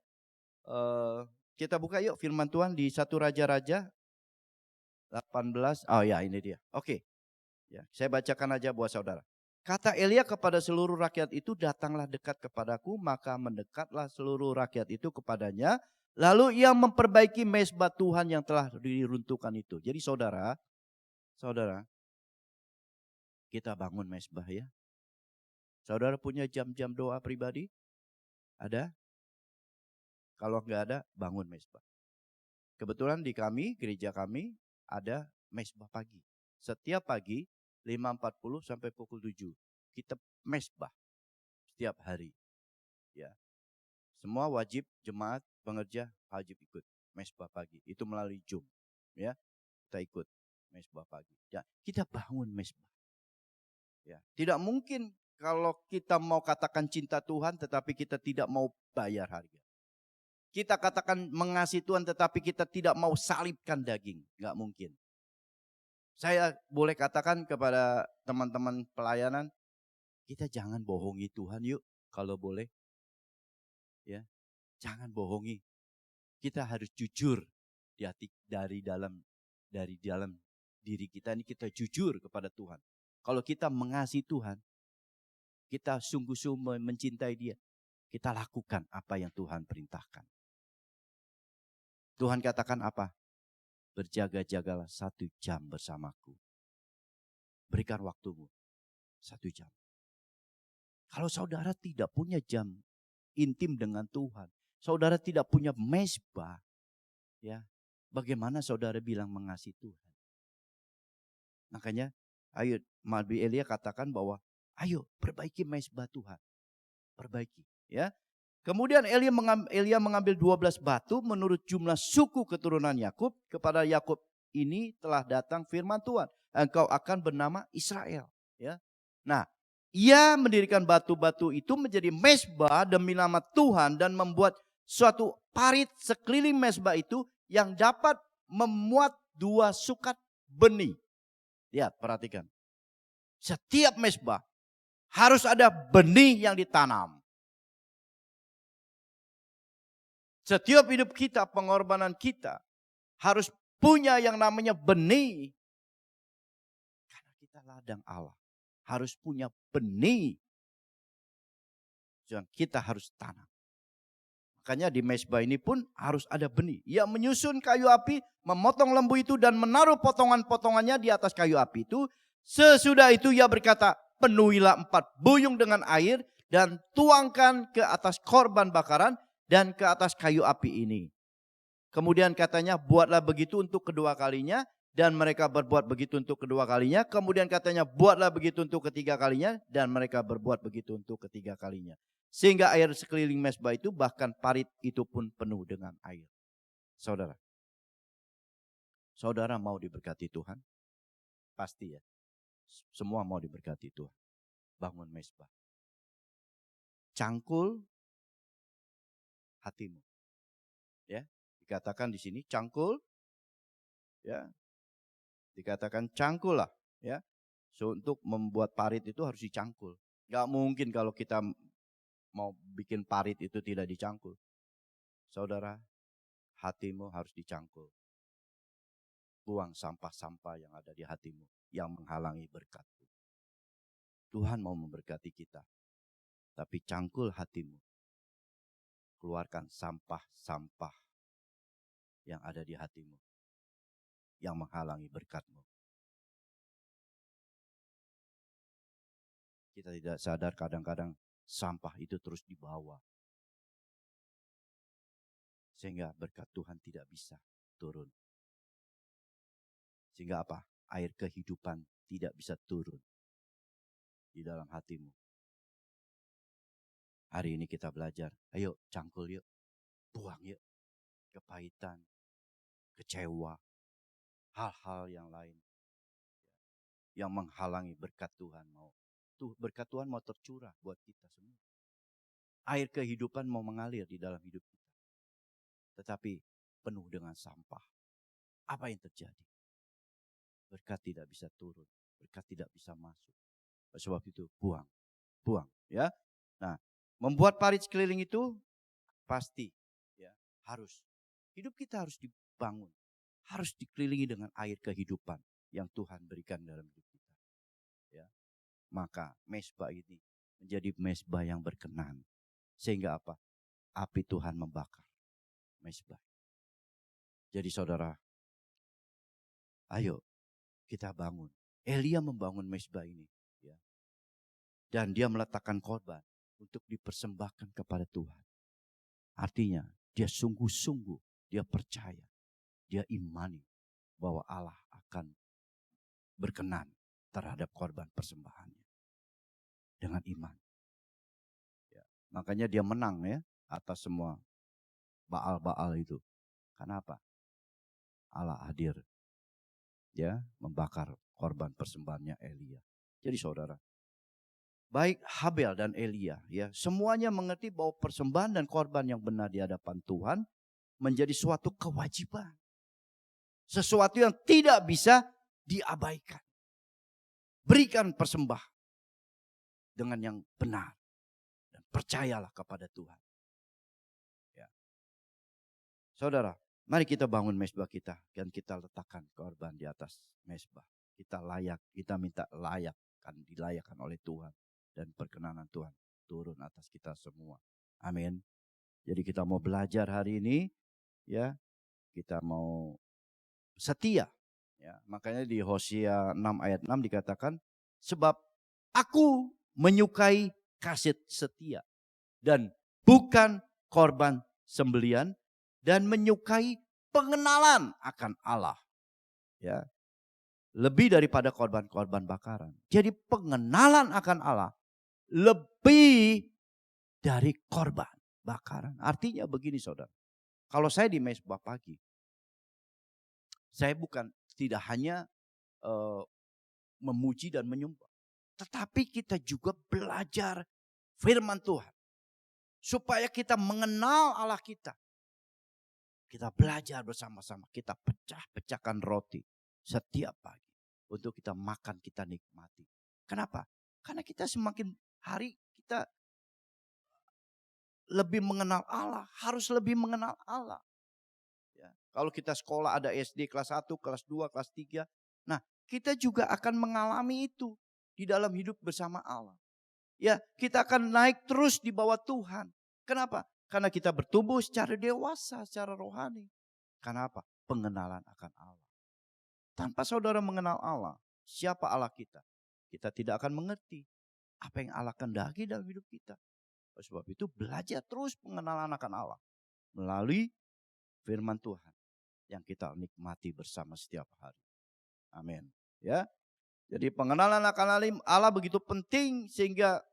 Kita buka yuk firman Tuhan di 1 Raja-Raja 18. Oh ya, ini dia. Oke. Ya, saya bacakan aja buat saudara. Kata Elia kepada seluruh rakyat itu, datanglah dekat kepadaku, maka mendekatlah seluruh rakyat itu kepadanya. Lalu ia memperbaiki mezbah Tuhan yang telah diruntuhkan itu. Jadi saudara, kita bangun mezbah ya. Saudara punya jam-jam doa pribadi? Ada? Kalau enggak ada, bangun mezbah. Kebetulan di kami, gereja kami, ada mezbah pagi. Setiap pagi, 5.40 sampai pukul 7. Kita mezbah setiap hari. Ya. Semua wajib jemaat pengerja wajib ikut mezbah pagi. Itu melalui Zoom. Ya. Kita ikut mezbah pagi. Ya, kita bangun mezbah. Ya. Tidak mungkin kalau kita mau katakan cinta Tuhan tetapi kita tidak mau bayar harga. Kita katakan mengasihi Tuhan tetapi kita tidak mau salibkan daging. Enggak mungkin. Saya boleh katakan kepada teman-teman pelayanan, kita jangan bohongi Tuhan yuk kalau boleh. Ya, jangan bohongi. Kita harus jujur di hati, dari dalam diri kita ini kita jujur kepada Tuhan. Kalau kita mengasihi Tuhan, kita sungguh-sungguh mencintai Dia, kita lakukan apa yang Tuhan perintahkan. Tuhan katakan apa? Berjaga-jagalah 1 jam bersamaku. Berikan waktumu 1 jam. Kalau saudara tidak punya jam intim dengan Tuhan, saudara tidak punya mezbah, ya, bagaimana saudara bilang mengasihi Tuhan? Makanya, ayo Nabi Elia katakan bahwa, ayo perbaiki mezbah Tuhan, perbaiki, ya. Kemudian Elia mengambil 12 batu menurut jumlah suku keturunan Yakub. Kepada Yakub ini telah datang firman Tuhan, engkau akan bernama Israel. Ya. Nah, ia mendirikan batu-batu itu menjadi mezbah demi nama Tuhan dan membuat suatu parit sekeliling mezbah itu yang dapat memuat 2 sukat benih. Lihat, perhatikan. Setiap mezbah Harus ada benih yang ditanam. Setiap hidup kita, pengorbanan kita harus punya yang namanya benih. Karena kita ladang Allah. Harus punya benih yang kita harus tanam. Makanya di mezbah ini pun harus ada benih. Ia menyusun kayu api, memotong lembu itu dan menaruh potongan-potongannya di atas kayu api itu. Sesudah itu ia berkata, penuhilah 4 buyung dengan air dan tuangkan ke atas korban bakaran dan ke atas kayu api ini. Kemudian katanya buatlah begitu untuk kedua kalinya dan mereka berbuat begitu untuk kedua kalinya. Kemudian katanya buatlah begitu untuk ketiga kalinya dan mereka berbuat begitu untuk ketiga kalinya. Sehingga air sekeliling mezbah itu bahkan parit itu pun penuh dengan air. Saudara, saudara mau diberkati Tuhan? Pasti ya. Semua mau diberkati Tuhan. Bangun mezbah. Cangkul hatimu. Ya, dikatakan di sini cangkul. Ya, dikatakan cangkul lah. Ya, so, untuk membuat parit itu harus dicangkul. Gak mungkin kalau kita mau bikin parit itu tidak dicangkul. Saudara, hatimu harus dicangkul. Buang sampah-sampah yang ada di hatimu yang menghalangi berkat-Mu. Tuhan mau memberkati kita. Tapi cangkul hatimu. Keluarkan sampah-sampah yang ada di hatimu yang menghalangi berkat-Mu. Kita tidak sadar kadang-kadang sampah itu terus dibawa. Sehingga berkat Tuhan tidak bisa turun. Sehingga apa? Air kehidupan tidak bisa turun di dalam hatimu. Hari ini kita belajar. Ayo cangkul yuk. Buang yuk. Kepahitan. Kecewa. Hal-hal yang lain. Yang menghalangi berkat Tuhan mau. Berkat Tuhan mau tercurah buat kita semua. Air kehidupan mau mengalir di dalam hidup kita. Tetapi penuh dengan sampah. Apa yang terjadi? Berkat tidak bisa turun. Berkat tidak bisa masuk. Sebab itu buang. Buang. Ya. Nah, membuat parit sekeliling itu pasti ya harus. Hidup kita harus dibangun. Harus dikelilingi dengan air kehidupan yang Tuhan berikan dalam hidup kita. Ya. Maka mezbah ini menjadi mezbah yang berkenan. Sehingga apa? Api Tuhan membakar mezbah. Jadi saudara, ayo kita bangun. Elia membangun mezbah ini. Ya. Dan dia meletakkan korban untuk dipersembahkan kepada Tuhan. Artinya dia sungguh-sungguh, dia percaya, dia imani bahwa Allah akan berkenan terhadap korban persembahannya. Dengan iman. Ya. Makanya dia menang ya atas semua Baal-Baal itu. Kenapa? Allah hadir. Ya, membakar korban persembahannya Elia. Jadi saudara, baik Habel dan Elia ya, semuanya mengerti bahwa persembahan dan korban yang benar di hadapan Tuhan menjadi suatu kewajiban. Sesuatu yang tidak bisa diabaikan. Berikan persembahan dengan yang benar. Dan percayalah kepada Tuhan. Ya. Saudara, mari kita bangun mezbah kita. Dan kita letakkan korban di atas mezbah. Kita minta dilayakkan oleh Tuhan. Dan perkenanan Tuhan turun atas kita semua. Amin. Jadi kita mau belajar hari ini. Ya, kita mau setia. Ya, makanya di Hosea 6 ayat 6 dikatakan. Sebab aku menyukai kasih setia dan bukan korban sembelian dan menyukai pengenalan akan Allah. Ya. Lebih daripada korban-korban bakaran. Jadi pengenalan akan Allah lebih dari korban bakaran. Artinya begini saudara. Kalau saya di mezbah pagi, saya tidak hanya memuji dan menyembah. Tetapi kita juga belajar firman Tuhan. Supaya kita mengenal Allah kita. Kita belajar bersama-sama. Kita pecahkan roti setiap pagi. Untuk kita makan, kita nikmati. Kenapa? Karena kita semakin hari kita lebih mengenal Allah, harus lebih mengenal Allah. Ya, kalau kita sekolah ada SD kelas 1, kelas 2, kelas 3. Nah, kita juga akan mengalami itu di dalam hidup bersama Allah. Ya, kita akan naik terus di bawah Tuhan. Kenapa? Karena kita bertumbuh secara dewasa, secara rohani. Karena apa? Pengenalan akan Allah. Tanpa saudara mengenal Allah, siapa Allah kita? Kita tidak akan mengerti apa yang Allah kehendaki dalam hidup kita. Oleh sebab itu belajar terus pengenalan akan Allah melalui firman Tuhan yang kita nikmati bersama setiap hari. Amin. Ya. Jadi pengenalan akan Allah begitu penting sehingga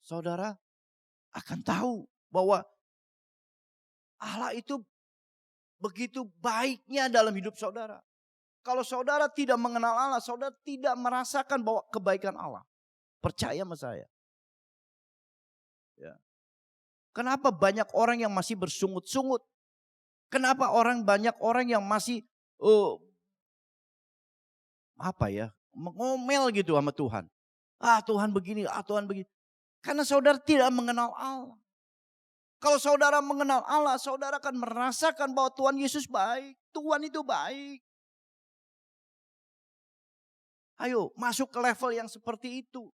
saudara akan tahu bahwa Allah itu begitu baiknya dalam hidup saudara. Kalau saudara tidak mengenal Allah, saudara tidak merasakan bahwa kebaikan Allah. Percaya sama saya. Ya. Kenapa banyak orang yang masih bersungut-sungut? Kenapa banyak orang yang masih ngomel gitu sama Tuhan. Tuhan begini, Tuhan begini. Karena saudara tidak mengenal Allah. Kalau saudara mengenal Allah, saudara akan merasakan bahwa Tuhan Yesus baik. Tuhan itu baik. Ayo masuk ke level yang seperti itu.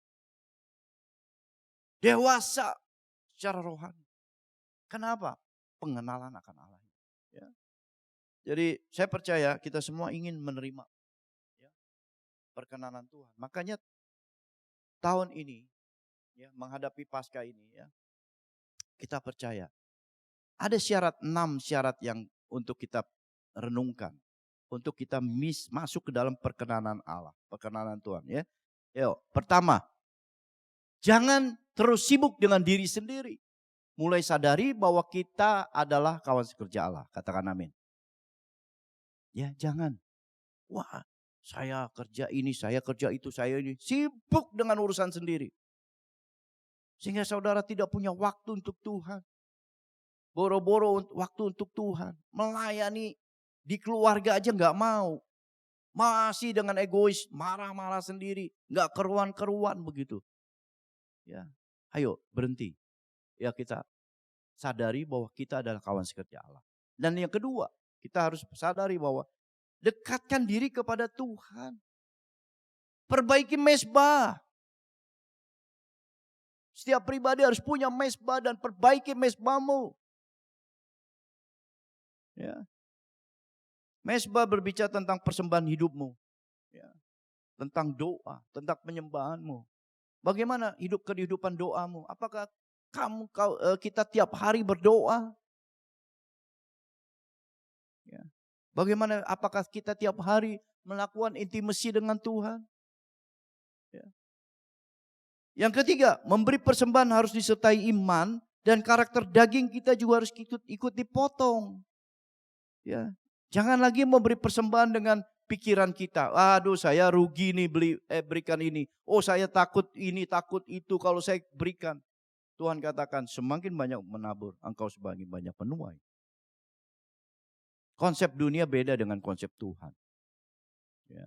Dewasa secara rohani. Kenapa? Pengenalan akan Allah. Ya. Jadi saya percaya kita semua ingin menerima perkenanan Tuhan. Makanya tahun ini ya, menghadapi Paskah ini ya, kita percaya ada 6 syarat yang untuk kita renungkan, untuk kita masuk ke dalam perkenanan Allah, perkenanan Tuhan ya. Yuk, pertama, jangan terus sibuk dengan diri sendiri. Mulai sadari bahwa kita adalah kawan sekerja Allah. Katakan amin. Ya, jangan. Wah, saya kerja ini, saya kerja itu, saya ini. Sibuk dengan urusan sendiri. Sehingga saudara tidak punya waktu untuk Tuhan. Boro-boro waktu untuk Tuhan. Melayani di keluarga aja gak mau. Masih dengan egois, marah-marah sendiri. Gak keruan-keruan begitu. Ya, ayo berhenti. Ya, kita sadari bahwa kita adalah kawan sekerja Allah. Dan yang kedua, kita harus sadari bahwa dekatkan diri kepada Tuhan. Perbaiki mezbah. Setiap pribadi harus punya mezbah dan perbaiki mezbahmu. Ya. Mezbah berbicara tentang persembahan hidupmu. Ya. Tentang doa, tentang penyembahanmu. Bagaimana kehidupan doamu? Apakah kita tiap hari berdoa? Ya. Bagaimana apakah kita tiap hari melakukan intimasi dengan Tuhan? Ya. Yang ketiga, memberi persembahan harus disertai iman dan karakter daging kita juga harus ikut dipotong. Ya. Jangan lagi memberi persembahan dengan pikiran kita. Aduh, saya rugi nih berikan ini. Oh, saya takut ini, takut itu kalau saya berikan. Tuhan katakan semakin banyak menabur, engkau semakin banyak menuai. Konsep dunia beda dengan konsep Tuhan. Ya.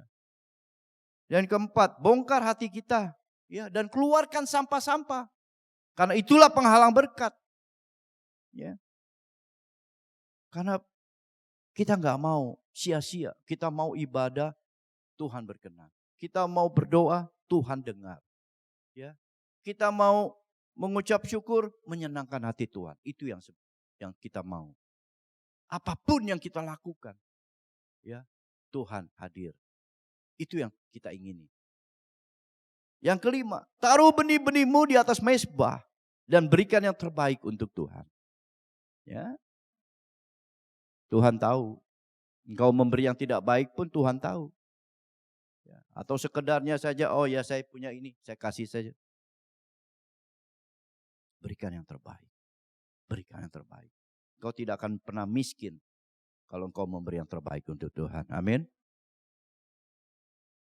Dan keempat, bongkar hati kita. Ya, dan keluarkan sampah-sampah. Karena itulah penghalang berkat. Ya. Karena kita nggak mau sia-sia. Kita mau ibadah, Tuhan berkenan. Kita mau berdoa, Tuhan dengar. Ya. Kita mau mengucap syukur, menyenangkan hati Tuhan. Itu yang kita mau. Apapun yang kita lakukan, ya, Tuhan hadir. Itu yang kita ingini. Yang kelima, taruh benih-benihmu di atas mezbah dan berikan yang terbaik untuk Tuhan. Ya. Tuhan tahu. Engkau memberi yang tidak baik pun Tuhan tahu. Ya. Atau sekedarnya saja, oh ya saya punya ini, saya kasih saja. Berikan yang terbaik. Berikan yang terbaik. Engkau tidak akan pernah miskin kalau engkau memberi yang terbaik untuk Tuhan. Amin.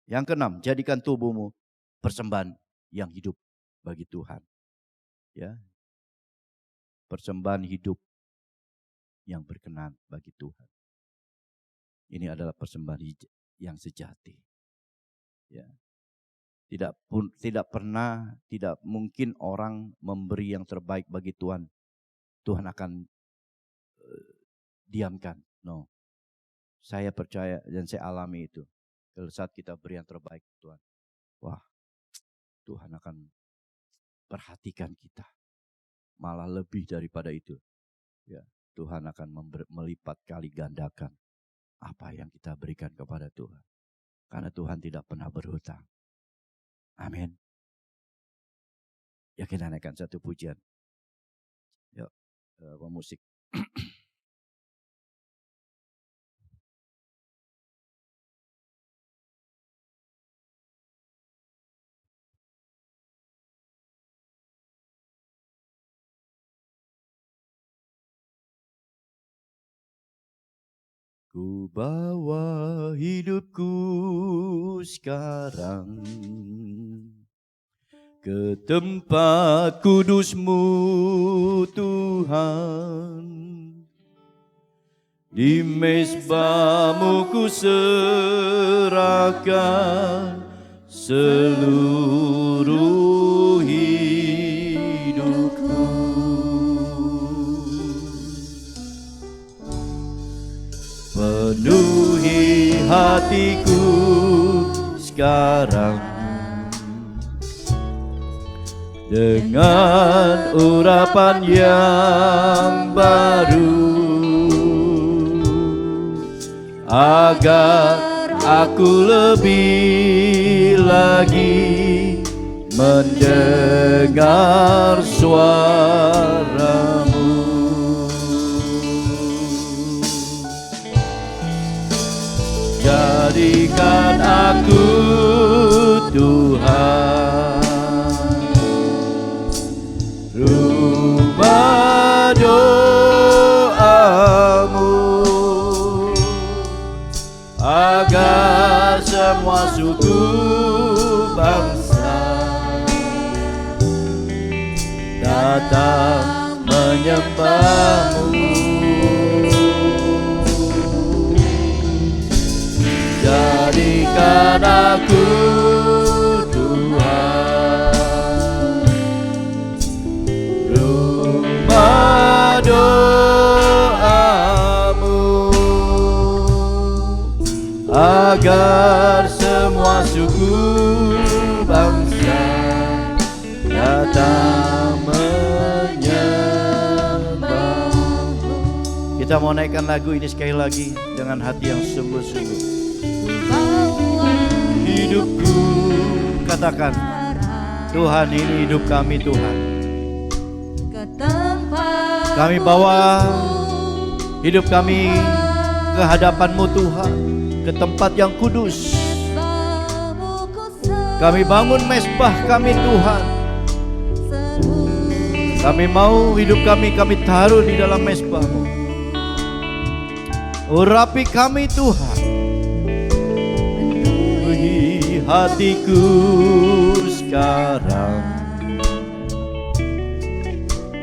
Yang keenam, jadikan tubuhmu persembahan yang hidup bagi Tuhan. Ya. Persembahan hidup yang berkenan bagi Tuhan. Ini adalah persembahan yang sejati. Ya. Tidak mungkin orang memberi yang terbaik bagi Tuhan. Tuhan akan diamkan. No. Saya percaya dan saya alami itu. Kalau saat kita beri yang terbaik Tuhan. Wah, Tuhan akan perhatikan kita. Malah lebih daripada itu. Ya, Tuhan akan melipat kali gandakan apa yang kita berikan kepada Tuhan. Karena Tuhan tidak pernah berhutang. Amin. Ya, kita naikkan satu pujian. Yuk, pemusik. Ku bawa hidupku sekarang ke tempat kudus-Mu Tuhan. Di mezbah-Mu ku serahkan seluruh hidupku. Penuhi hatiku sekarang dengan urapan yang baru, agar aku lebih lagi mendengar suara-Mu. Jadikan aku Tuhan rumah doa-Mu, agar semua suku bangsa datang menyembah-Mu. Jadikan aku Tuhan rumah doa-Mu, agar semua suku bangsa datang menyembah-Mu. Kita mau naikkan lagu ini sekali lagi dengan hati yang sungguh-sungguh. Hidupku, katakan, Tuhan, ini hidup kami Tuhan. Kami bawa hidup kami ke hadapan-Mu Tuhan, ke tempat yang kudus. Kami bangun mezbah kami Tuhan. Kami mau hidup kami taruh di dalam mezbah-Mu. Urapi kami Tuhan. Hatiku sekarang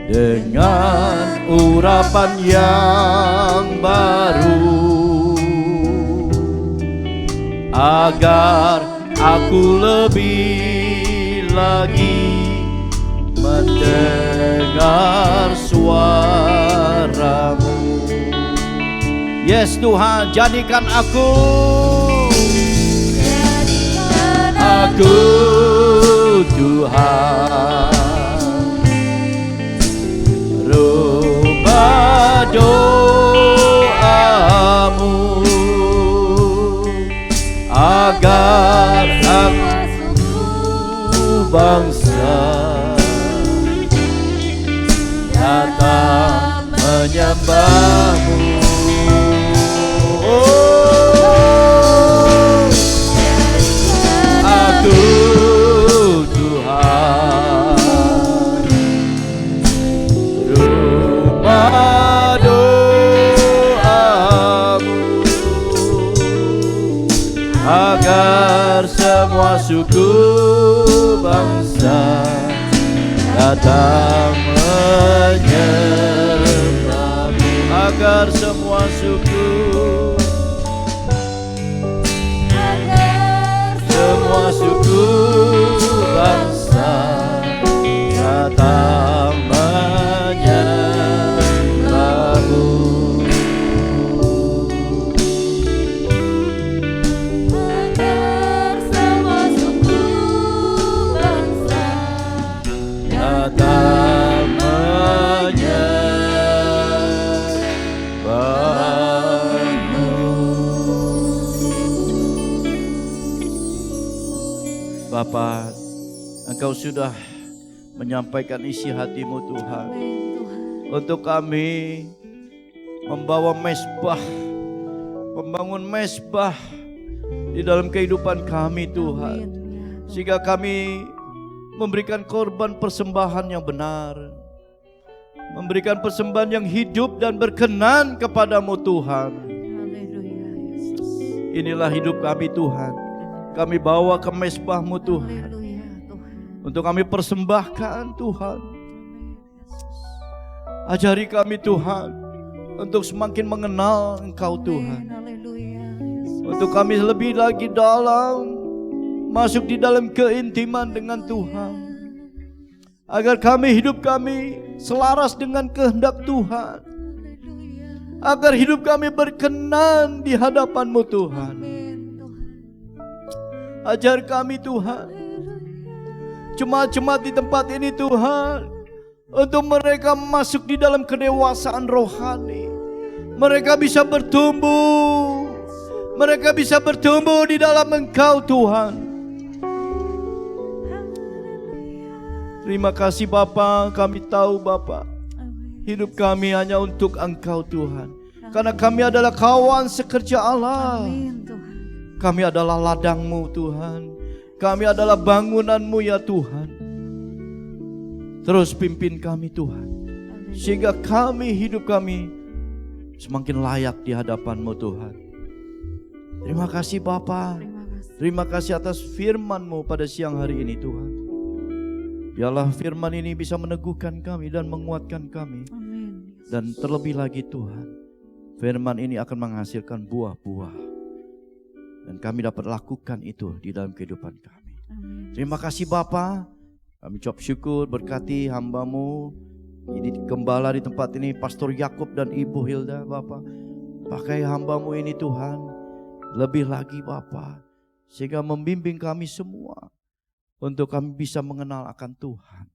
dengan urapan yang baru, agar aku lebih lagi mendengar suara-Mu. Yes Tuhan, jadikan aku Tuhan rumah doa-Mu, agar aku bangsa datang menyembah-Mu. Tuhan rumah doa-Mu, agar semua suku bangsa datang menyembah-Mu, agar semua suku, semua suku Bapa, Engkau sudah menyampaikan isi hati-Mu Tuhan. Untuk kami membawa mesbah, membangun mesbah di dalam kehidupan kami Tuhan. Sehingga kami memberikan korban persembahan yang benar, memberikan persembahan yang hidup dan berkenan kepadamu Tuhan. Inilah hidup kami Tuhan. Kami bawa ke mesbah-Mu Tuhan. Untuk kami persembahkan Tuhan. Ajari kami Tuhan untuk semakin mengenal Engkau Tuhan. Untuk kami lebih lagi dalam, masuk di dalam keintiman dengan Tuhan. Agar hidup kami selaras dengan kehendak Tuhan. Agar hidup kami berkenan di hadapan-Mu Tuhan. Ajar kami Tuhan, jemaat-jemaat di tempat ini Tuhan, untuk mereka masuk di dalam kedewasaan rohani. Mereka bisa bertumbuh. Mereka bisa bertumbuh di dalam Engkau Tuhan. Terima kasih Bapa, kami tahu Bapa, hidup kami hanya untuk Engkau Tuhan. Karena kami adalah kawan sekerja Allah. Kami adalah ladang-Mu Tuhan. Kami adalah bangunan-Mu ya Tuhan. Terus pimpin kami Tuhan, sehingga hidup kami semakin layak di hadapan-Mu Tuhan. Terima kasih Bapa. Terima kasih atas firman-Mu pada siang hari ini Tuhan. Biarlah firman ini bisa meneguhkan kami dan menguatkan kami. Dan terlebih lagi Tuhan, firman ini akan menghasilkan buah-buah. Dan kami dapat lakukan itu di dalam kehidupan kami. Terima kasih Bapa. Kami ucap syukur, berkati hamba-Mu, ini gembala di tempat ini, Pastor Yakub dan Ibu Hilda Bapa. Pakai hamba-Mu ini Tuhan, lebih lagi Bapa, sehingga membimbing kami semua untuk kami bisa mengenal akan Tuhan.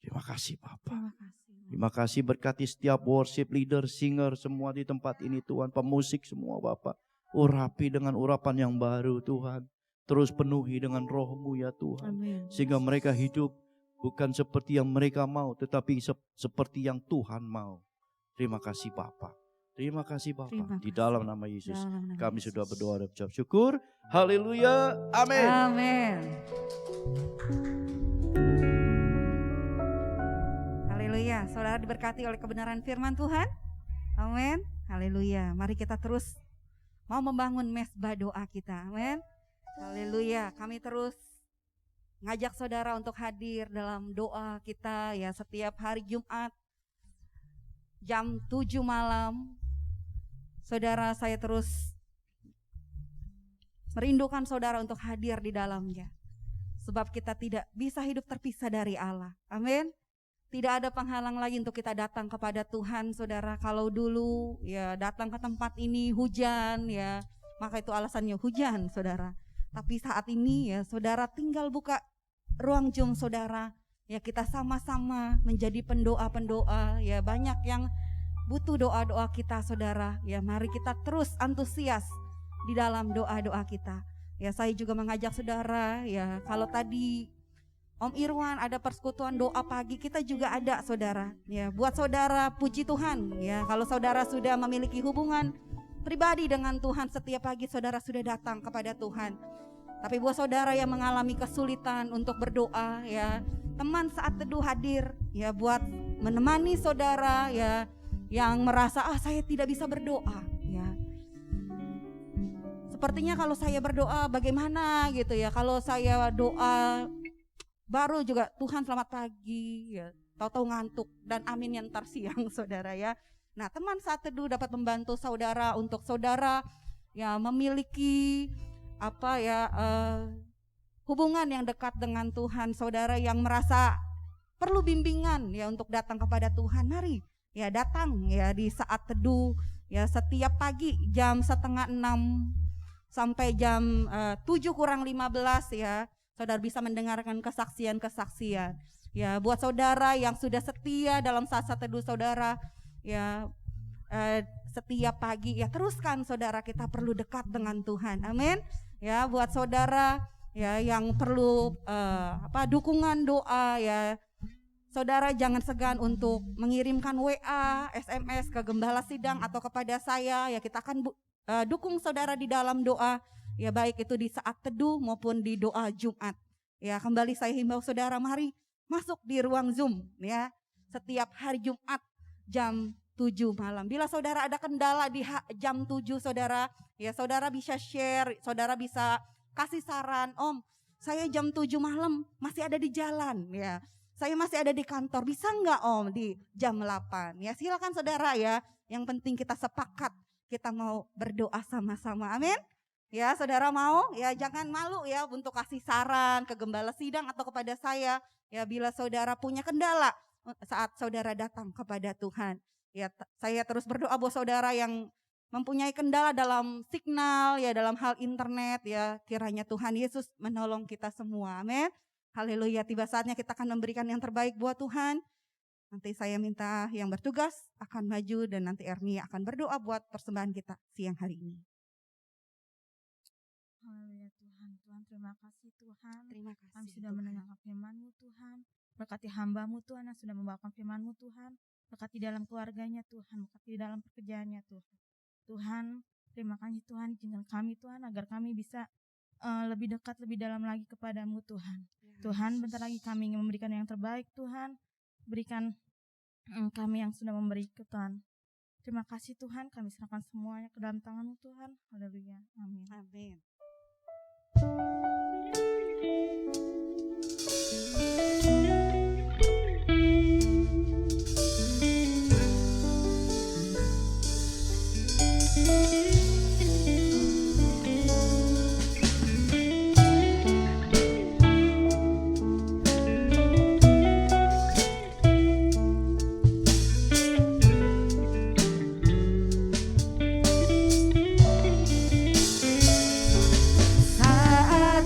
Terima kasih Bapa. Terima kasih, berkati setiap worship leader, singer semua di tempat ini Tuhan, pemusik semua Bapa. Urapi dengan urapan yang baru Tuhan. Terus penuhi dengan Roh-Mu ya Tuhan. Sehingga mereka hidup bukan seperti yang mereka mau, tetapi seperti yang Tuhan mau. Terima kasih Bapa. Terima kasih Bapa. Di dalam nama Yesus kami sudah berdoa dan ucap syukur. Haleluya. Amin. Amin. Haleluya. Saudara diberkati oleh kebenaran firman Tuhan. Amin. Haleluya. Mari kita terus mau membangun mesbah doa kita. Amin. Haleluya. Kami terus ngajak saudara untuk hadir dalam doa kita ya setiap hari Jumat jam 7 malam. Saudara, saya terus merindukan saudara untuk hadir di dalamnya. Sebab kita tidak bisa hidup terpisah dari Allah. Amin. Tidak ada penghalang lagi untuk kita datang kepada Tuhan, saudara. Kalau dulu ya datang ke tempat ini hujan ya, maka itu alasannya hujan, saudara. Tapi saat ini ya saudara tinggal buka ruang Zoom saudara. Ya kita sama-sama menjadi pendoa-pendoa. Ya banyak yang butuh doa-doa kita saudara. Ya mari kita terus antusias di dalam doa-doa kita. Ya saya juga mengajak saudara ya, kalau tadi Om Irwan ada persekutuan doa pagi, kita juga ada saudara. Ya, buat saudara puji Tuhan. Ya, kalau saudara sudah memiliki hubungan pribadi dengan Tuhan, setiap pagi saudara sudah datang kepada Tuhan. Tapi buat saudara yang mengalami kesulitan untuk berdoa, ya, teman saat teduh hadir, ya, buat menemani saudara, ya, yang merasa saya tidak bisa berdoa, ya. Sepertinya kalau saya berdoa bagaimana gitu ya? Kalau saya doa baru juga Tuhan selamat pagi ya, tahu-tahu ngantuk dan amin yang ntar siang saudara ya. Nah teman saat teduh dapat membantu saudara untuk saudara ya memiliki hubungan yang dekat dengan Tuhan. Saudara yang merasa perlu bimbingan ya untuk datang kepada Tuhan, mari ya datang ya di saat teduh ya setiap pagi jam 5:30 sampai jam 7:15 ya. Saudara bisa mendengarkan kesaksian-kesaksian. Ya, buat saudara yang sudah setia dalam saat teduh saudara, ya setiap pagi ya teruskan saudara, kita perlu dekat dengan Tuhan. Amin. Ya, buat saudara ya yang perlu dukungan doa ya. Saudara jangan segan untuk mengirimkan WA, SMS ke Gembala Sidang atau kepada saya ya, kita akan dukung saudara di dalam doa ya, baik itu di saat teduh maupun di doa Jumat. Ya, kembali saya himbau saudara, mari masuk di ruang Zoom ya setiap hari Jumat jam 7 malam. Bila saudara ada kendala di jam 7 saudara, ya saudara bisa share, saudara bisa kasih saran, Om saya jam 7 malam masih ada di jalan ya. Saya masih ada di kantor, bisa enggak Om di jam 8? Ya silakan saudara ya, yang penting kita sepakat, kita mau berdoa sama-sama, amin. Ya saudara mau, ya jangan malu ya untuk kasih saran ke Gembala Sidang atau kepada saya. Ya bila saudara punya kendala saat saudara datang kepada Tuhan. Ya saya terus berdoa buat saudara yang mempunyai kendala dalam signal ya, dalam hal internet ya, kiranya Tuhan Yesus menolong kita semua, amin. Haleluya, tiba saatnya kita akan memberikan yang terbaik buat Tuhan. Nanti saya minta yang bertugas akan maju dan nanti Erni akan berdoa buat persembahan kita siang hari ini. Haleluya Tuhan, Tuhan terima kasih Tuhan. Terima kasih. Kami sudah mendengarkan firman-Mu Tuhan. Berkati hamba-Mu Tuhan yang sudah membawakan firman-Mu Tuhan. Berkati dalam keluarganya Tuhan, berkati dalam pekerjaannya Tuhan. Tuhan, terima kasih Tuhan, izinkan kami Tuhan agar kami bisa lebih dekat, lebih dalam lagi kepadamu Tuhan. Tuhan, bentar lagi kami ingin memberikan yang terbaik Tuhan. Berikan kami yang sudah memberi ke Tuhan. Terima kasih Tuhan, kami serahkan semuanya ke dalam tangan-Mu Tuhan. Haleluya, amin. Amin. Saat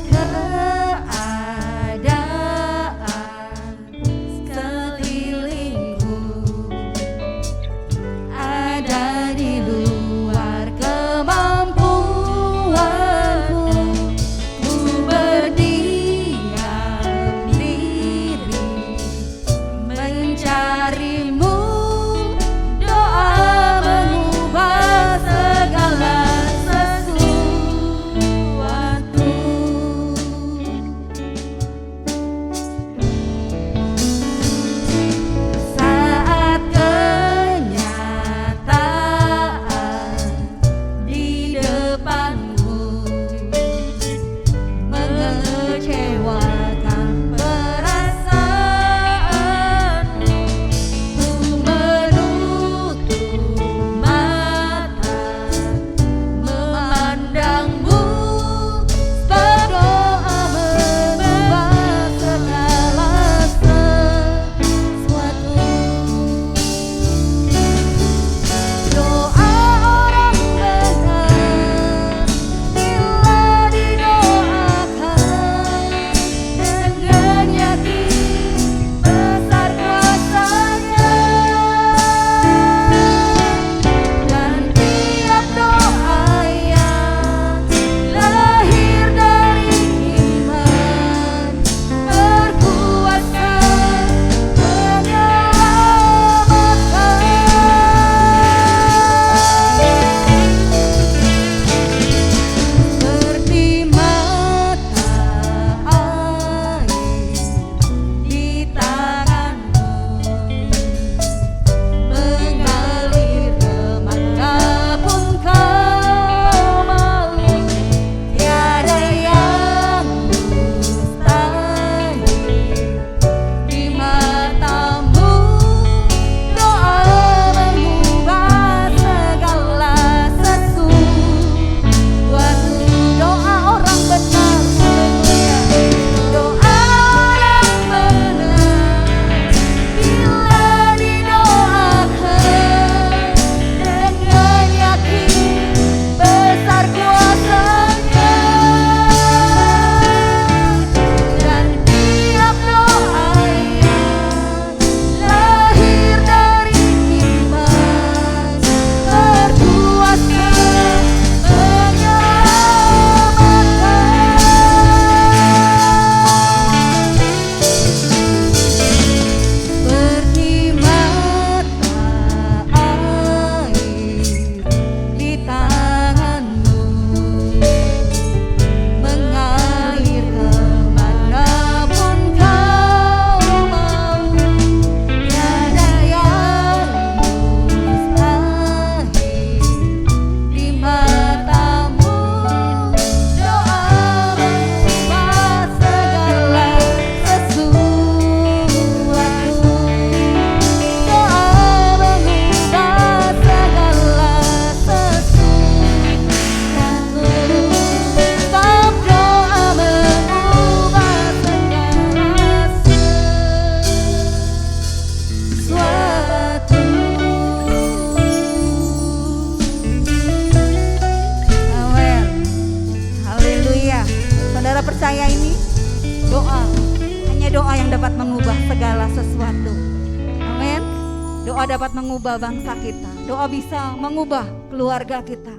dapat mengubah bangsa kita. Doa bisa mengubah keluarga kita.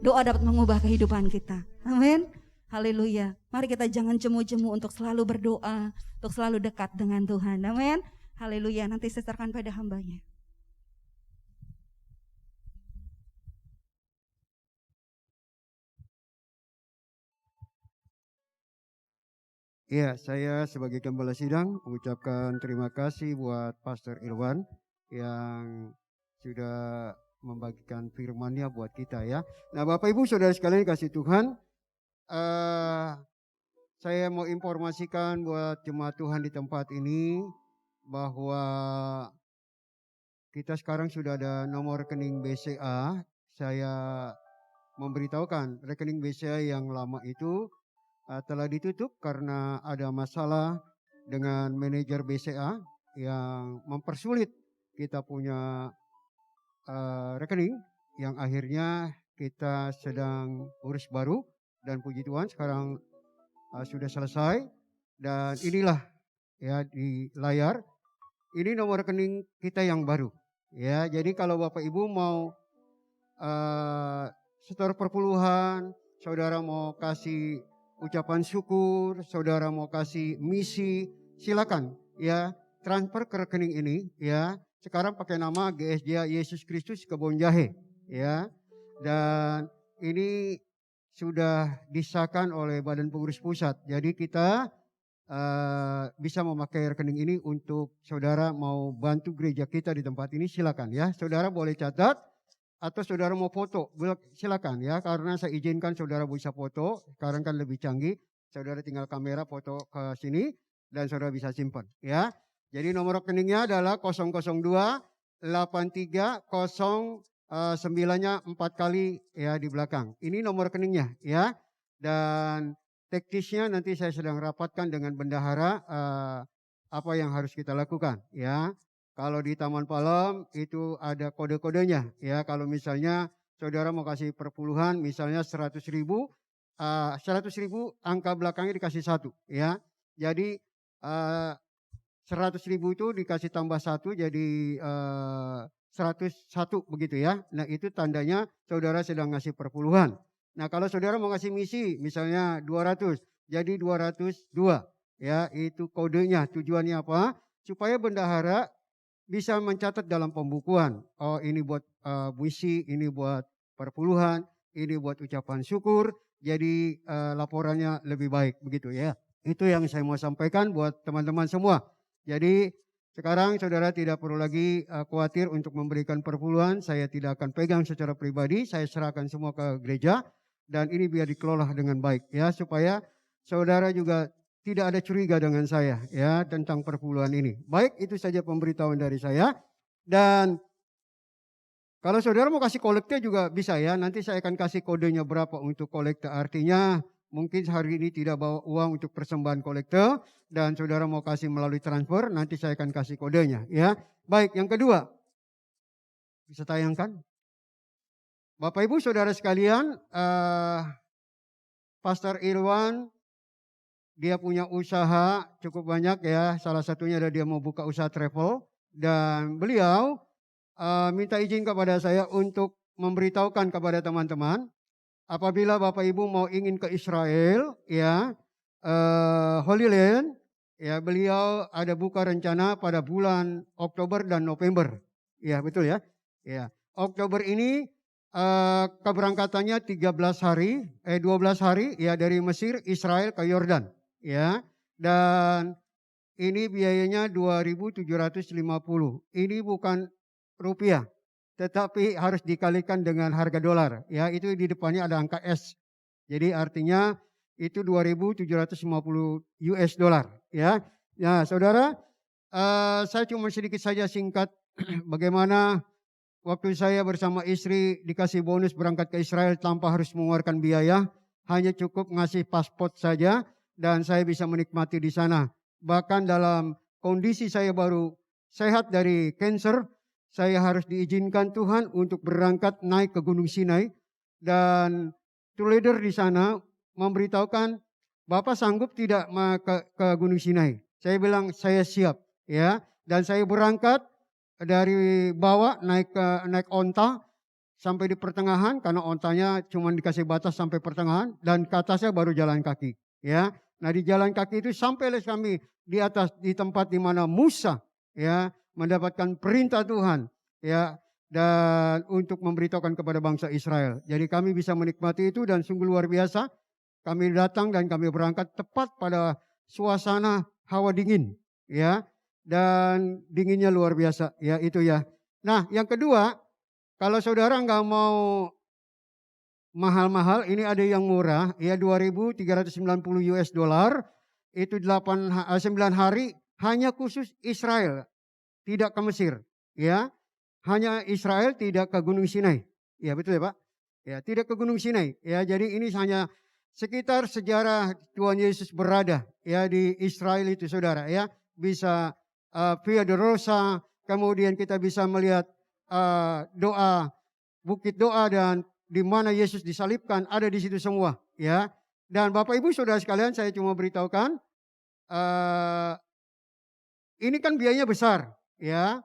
Doa dapat mengubah kehidupan kita. Amin. Haleluya. Mari kita jangan jemu-jemu untuk selalu berdoa, untuk selalu dekat dengan Tuhan. Amin. Haleluya. Nanti saya serahkan pada hambanya. Ya, saya sebagai gembala sidang mengucapkan terima kasih buat Pastor Irwan yang sudah membagikan firman-Nya buat kita ya. Nah, Bapak Ibu Saudara sekalian kasih Tuhan, saya mau informasikan buat jemaat Tuhan di tempat ini bahwa kita sekarang sudah ada nomor rekening BCA. Saya memberitahukan rekening BCA yang lama itu telah ditutup karena ada masalah dengan manajer BCA yang mempersulit kita punya rekening, yang akhirnya kita sedang urus baru, dan puji Tuhan sekarang sudah selesai. Dan inilah ya di layar, ini nomor rekening kita yang baru ya. Jadi kalau Bapak Ibu mau setor perpuluhan, saudara mau kasih ucapan syukur, saudara mau kasih misi, silakan ya transfer ke rekening ini ya. Sekarang pakai nama GSJ Yesus Kristus Kebon Jahe ya. Dan ini sudah disahkan oleh Badan Pengurus Pusat. Jadi kita bisa memakai rekening ini untuk saudara mau bantu gereja kita di tempat ini, silakan ya. Saudara boleh catat atau saudara mau foto, silakan ya, karena saya izinkan saudara bisa foto. Sekarang kan lebih canggih, saudara tinggal kamera foto ke sini dan saudara bisa simpan ya. Jadi nomor rekeningnya adalah 002 83 09-nya 4 kali ya di belakang. Ini nomor rekeningnya ya. Dan teknisnya nanti saya sedang rapatkan dengan bendahara apa yang harus kita lakukan ya. Kalau di Taman Palem itu ada kode-kodenya ya. Kalau misalnya saudara mau kasih perpuluhan misalnya 100.000, 100.000 angka belakangnya dikasih 1 ya. Jadi 100.000 itu dikasih tambah 1 jadi 101 begitu ya. Nah itu tandanya saudara sedang ngasih perpuluhan. Nah kalau saudara mau ngasih misi misalnya 200 jadi 202 ya, itu kodenya. Tujuannya apa? Supaya bendahara bisa mencatat dalam pembukuan. Oh ini buat misi, ini buat perpuluhan, ini buat ucapan syukur. Jadi laporannya lebih baik begitu ya. Itu yang saya mau sampaikan buat teman-teman semua. Jadi sekarang saudara tidak perlu lagi khawatir untuk memberikan perpuluhan. Saya tidak akan pegang secara pribadi. Saya serahkan semua ke gereja. Dan ini biar dikelola dengan baik ya. Supaya saudara juga tidak ada curiga dengan saya ya tentang perpuluhan ini. Baik, itu saja pemberitahuan dari saya. Dan kalau saudara mau kasih kolekte juga bisa ya. Nanti saya akan kasih kodenya berapa untuk kolekte. Artinya mungkin hari ini tidak bawa uang untuk persembahan kolekte dan saudara mau kasih melalui transfer, nanti saya akan kasih kodenya ya. Baik, yang kedua. Bisa tayangkan? Bapak Ibu Saudara sekalian, Pastor Irwan dia punya usaha cukup banyak ya. Salah satunya ada dia mau buka usaha travel. Dan beliau minta izin kepada saya untuk memberitahukan kepada teman-teman. Apabila Bapak Ibu mau ingin ke Israel ya, Holy Land ya, beliau ada buka rencana pada bulan Oktober dan November. Ya betul ya. Ya, Oktober ini keberangkatannya 12 hari ya, dari Mesir, Israel ke Yordan. Ya, dan ini biayanya 2.750. Ini bukan rupiah, tetapi harus dikalikan dengan harga dolar. Ya, itu di depannya ada angka S. Jadi artinya itu 2.750 US dollar. Ya, nah saudara, saya cuma sedikit saja singkat bagaimana waktu saya bersama istri dikasih bonus berangkat ke Israel tanpa harus mengeluarkan biaya, hanya cukup ngasih paspor saja. Dan saya bisa menikmati di sana. Bahkan dalam kondisi saya baru sehat dari kanker, saya harus diizinkan Tuhan untuk berangkat naik ke Gunung Sinai. Dan tour leader di sana memberitahukan, Bapak sanggup tidak ke Gunung Sinai? Saya bilang saya siap ya. Dan saya berangkat dari bawah naik onta sampai di pertengahan, karena ontanya cuma dikasih batas sampai pertengahan, dan ke atasnya baru jalan kaki. Ya, nah di jalan kaki itu sampailah kami di atas, di tempat di mana Musa ya mendapatkan perintah Tuhan ya, dan untuk memberitahukan kepada bangsa Israel. Jadi kami bisa menikmati itu dan sungguh luar biasa. Kami datang dan kami berangkat tepat pada suasana hawa dingin ya, dan dinginnya luar biasa ya itu ya. Nah yang kedua, kalau saudara nggak mau mahal-mahal, ini ada yang murah ya, 2.390 US dollar, itu 9 hari hanya khusus Israel, tidak ke Mesir ya. Hanya Israel, tidak ke Gunung Sinai. Ya betul ya Pak? Ya, tidak ke Gunung Sinai. Ya, jadi ini hanya sekitar sejarah Tuhan Yesus berada ya di Israel itu saudara ya. Bisa Via Dolorosa, kemudian kita bisa melihat doa, bukit doa, dan di mana Yesus disalibkan ada di situ semua ya. Dan Bapak Ibu Saudara sekalian, saya cuma beritahukan ini kan biayanya besar ya.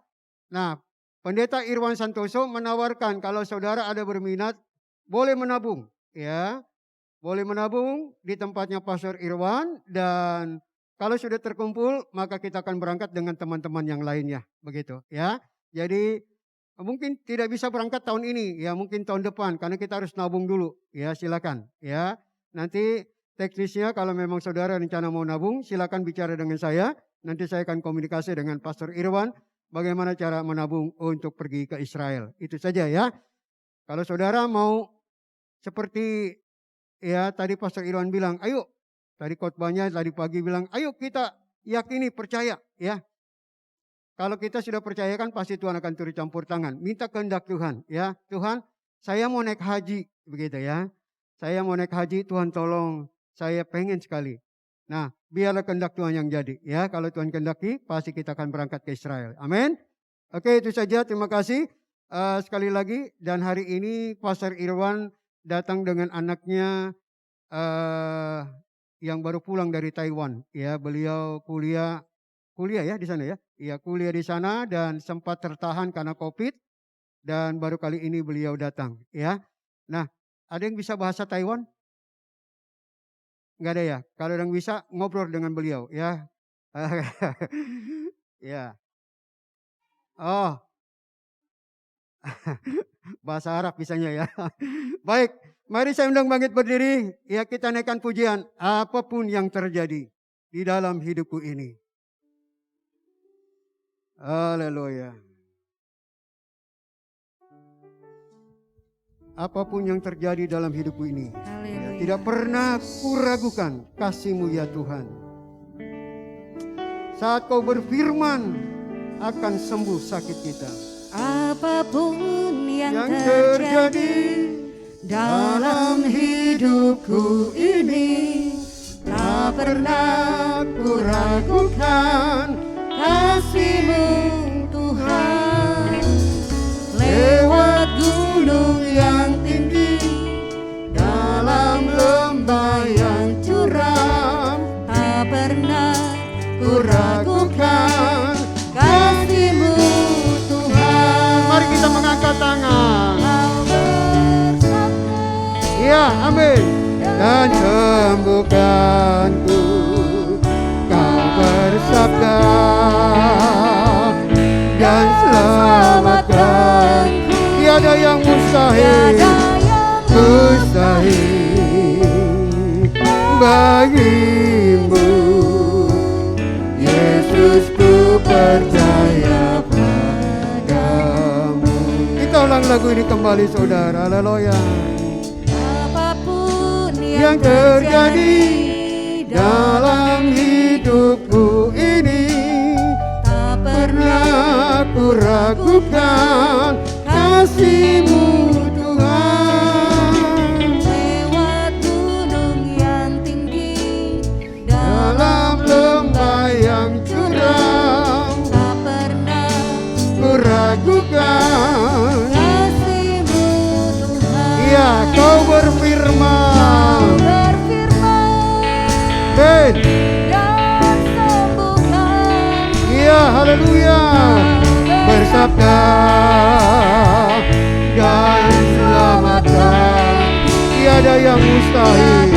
Nah, Pendeta Irwan Santoso menawarkan kalau saudara ada berminat boleh menabung ya. Boleh menabung di tempatnya Pastor Irwan, dan kalau sudah terkumpul maka kita akan berangkat dengan teman-teman yang lainnya begitu ya. Jadi mungkin tidak bisa berangkat tahun ini ya, mungkin tahun depan karena kita harus nabung dulu ya, silakan ya. Nanti teknisnya kalau memang saudara rencana mau nabung silakan bicara dengan saya. Nanti saya akan komunikasi dengan Pastor Irwan bagaimana cara menabung untuk pergi ke Israel. Itu saja ya. Kalau saudara mau seperti ya tadi Pastor Irwan bilang, ayo, tadi khotbahnya tadi pagi bilang, ayo kita yakini, percaya ya. Kalau kita sudah percayakan pasti Tuhan akan turut campur tangan. Minta kehendak Tuhan ya. Tuhan, saya mau naik haji begitu ya. Saya mau naik haji, Tuhan tolong, saya pengen sekali. Nah, biarlah kehendak Tuhan yang jadi ya. Kalau Tuhan kehendaki pasti kita akan berangkat ke Israel. Amin. Oke, itu saja. Terima kasih sekali lagi. Dan hari ini Pastor Irwan datang dengan anaknya yang baru pulang dari Taiwan ya. Beliau kuliah ya di sana ya. Iya, kuliah di sana dan sempat tertahan karena Covid, dan baru kali ini beliau datang ya. Nah, ada yang bisa bahasa Taiwan? Enggak ada ya? Kalau yang bisa ngobrol dengan beliau ya. Ya. Oh. Bahasa Arab bisanya ya. Baik, mari saya undang bangkit berdiri. Ya, kita naikkan pujian apapun yang terjadi di dalam hidupku ini. Haleluya. Apapun yang terjadi dalam hidupku ini, ya, tidak pernah kuragukan kasih-Mu ya Tuhan. Saat Kau berfirman akan sembuh sakit kita. Apapun yang terjadi dalam hidupku ini, tak pernah kuragukan kasih-Mu Tuhan. Lewat gunung yang tinggi, dalam lembah yang curam, tak pernah kuragukan kasih-Mu Tuhan. Mari kita mengangkat tangan. Kau bersabda, Ya, amin. Dan sembuhkanku, Kau bersabda, dan selamatkanku. Tiada yang mustahil, mustahil bagimu. Yesus, ku percaya padamu. Kita ulang lagu ini kembali saudara. Haleluya. apapun Yang terjadi dalam hidupku ini, tak pernah kuragukan kasih-Mu Tuhan. lewat gunung yang tinggi, Dalam lembah yang curam, tak pernah kuragukan. kasih-Mu Tuhan. Ya, Kau berfirman, berfirman Ben, dan sembuhkan. ya haleluya. sabda dan selamatkan. Tiada yang mustahil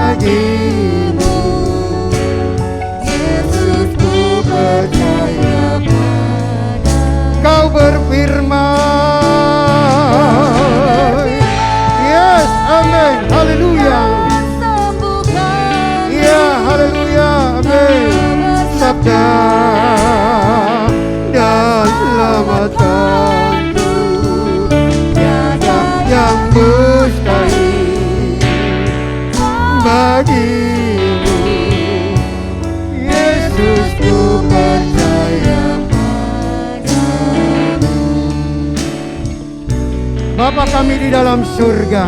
bagimu, Yesus ku percaya pada. Kau berfirman, yes, amin, haleluya. Ya, haleluya, amin. Sabda dan selamatkanku, tiada yang mustahil bagimu, Yesus ku percaya padamu. Bapa kami di dalam surga,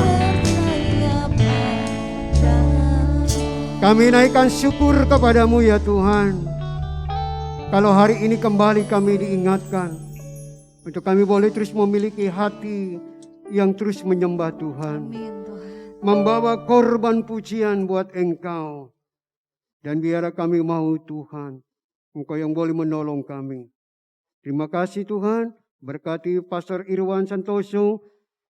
kami naikkan syukur kepadamu ya Tuhan. Kalau hari ini kembali kami diingatkan untuk kami boleh terus memiliki hati yang terus menyembah Tuhan. Amin Tuhan. Membawa korban pujian buat Engkau. Dan biarlah kami mau Tuhan, Engkau yang boleh menolong kami. Terima kasih Tuhan, berkati Pastor Irwan Santoso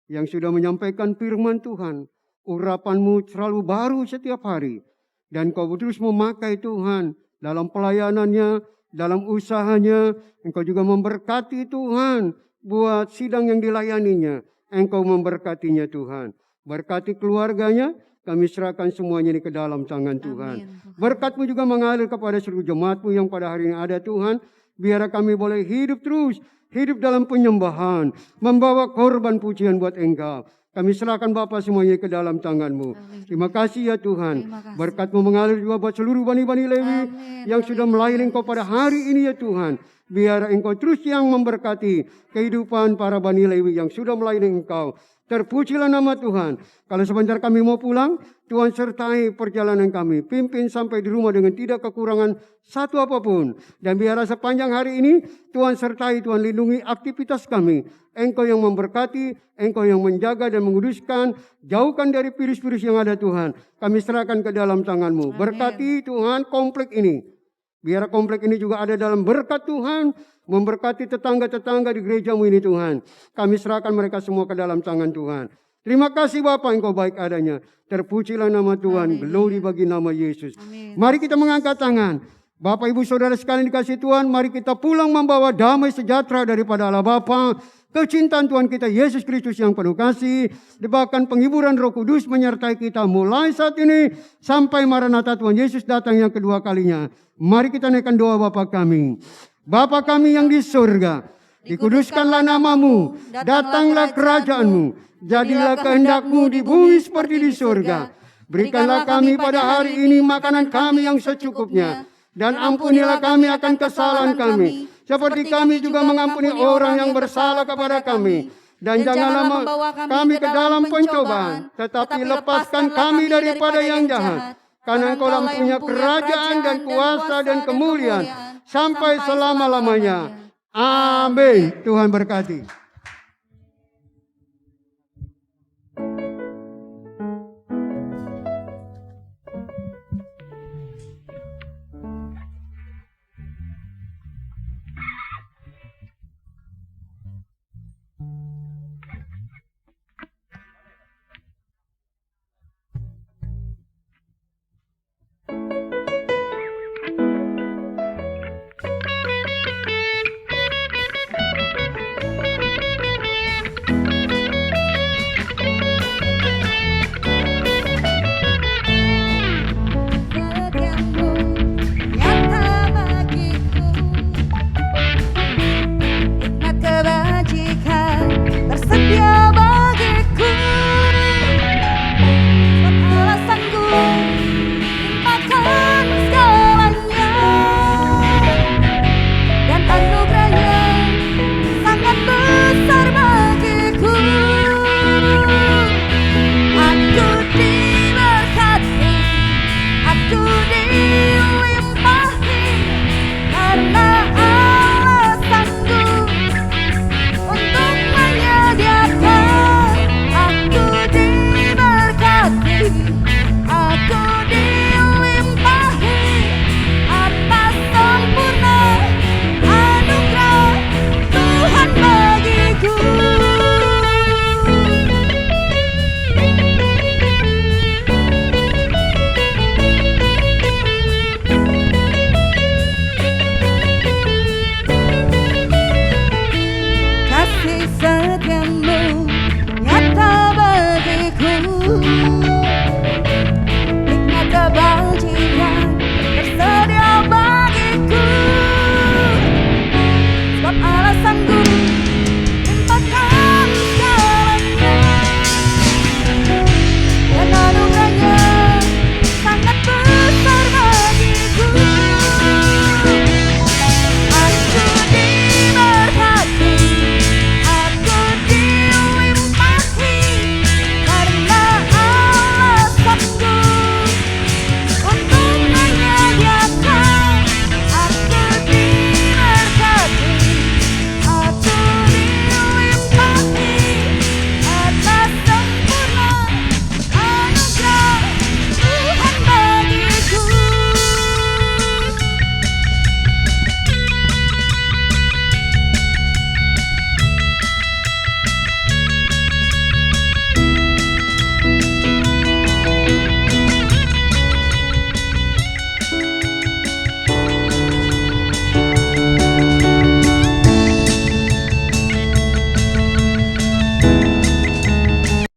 yang sudah menyampaikan firman Tuhan. Urapan-Mu selalu baru setiap hari. Dan Kau terus memakai Tuhan dalam pelayanannya, dalam usahanya. Engkau juga memberkati Tuhan buat sidang yang dilayaninya. Engkau memberkatinya Tuhan. Berkati keluarganya, kami serahkan semuanya ini ke dalam tangan Tuhan. Amin. Berkat-Mu juga mengalir kepada seluruh jemaat-Mu yang pada hari ini ada Tuhan. Biar kami boleh hidup terus, hidup dalam penyembahan, membawa korban pujian buat Engkau. Kami serahkan Bapa semuanya ke dalam tangan-Mu. Amin. Terima kasih ya Tuhan. Terima kasih. Berkat-Mu mengalir juga buat seluruh bani-bani Lewi Amin. yang sudah melayani Engkau pada hari ini ya Tuhan. Biar Engkau terus yang memberkati kehidupan para bani Lewi yang sudah melayani Engkau. Terpujilah nama Tuhan. Kalau sebentar kami mau pulang, Tuhan sertai perjalanan kami. Pimpin sampai di rumah dengan tidak kekurangan satu apapun. Dan biarlah sepanjang hari ini Tuhan sertai, Tuhan lindungi aktivitas kami. Engkau yang memberkati, Engkau yang menjaga dan menguduskan. Jauhkan dari virus-virus yang ada Tuhan. Kami serahkan ke dalam tangan-Mu. Amin. Berkati Tuhan komplek ini. Biar komplek ini juga ada dalam berkat Tuhan. Memberkati tetangga-tetangga di gereja-Mu ini Tuhan. Kami serahkan mereka semua ke dalam tangan Tuhan. Terima kasih Bapa, Engkau baik adanya. Terpujilah nama Tuhan. Amin. Glory bagi nama Yesus. Amin. Mari kita mengangkat tangan. Bapak Ibu Saudara sekalian dikasih Tuhan. Mari kita pulang membawa damai sejahtera daripada Allah Bapa. Kecintaan Tuhan kita Yesus Kristus yang penuh kasih. Bahkan penghiburan Roh Kudus menyertai kita mulai saat ini sampai Maranatha Tuhan Yesus datang yang kedua kalinya. Mari kita naikkan doa Bapa kami. Bapa kami yang di surga, dikuduskanlah nama-Mu, datanglah kerajaan-Mu, jadilah kehendak-Mu di bumi seperti di surga. Berikanlah kami pada hari ini makanan kami yang secukupnya, dan ampunilah kami akan kesalahan kami, seperti kami juga mengampuni orang yang bersalah kepada kami. Dan janganlah membawa kami ke dalam pencobaan, tetapi lepaskan kami daripada yang jahat. Karena Engkau yang punya kerajaan dan kuasa dan kemuliaan sampai selama-lamanya. Amin. Tuhan berkati.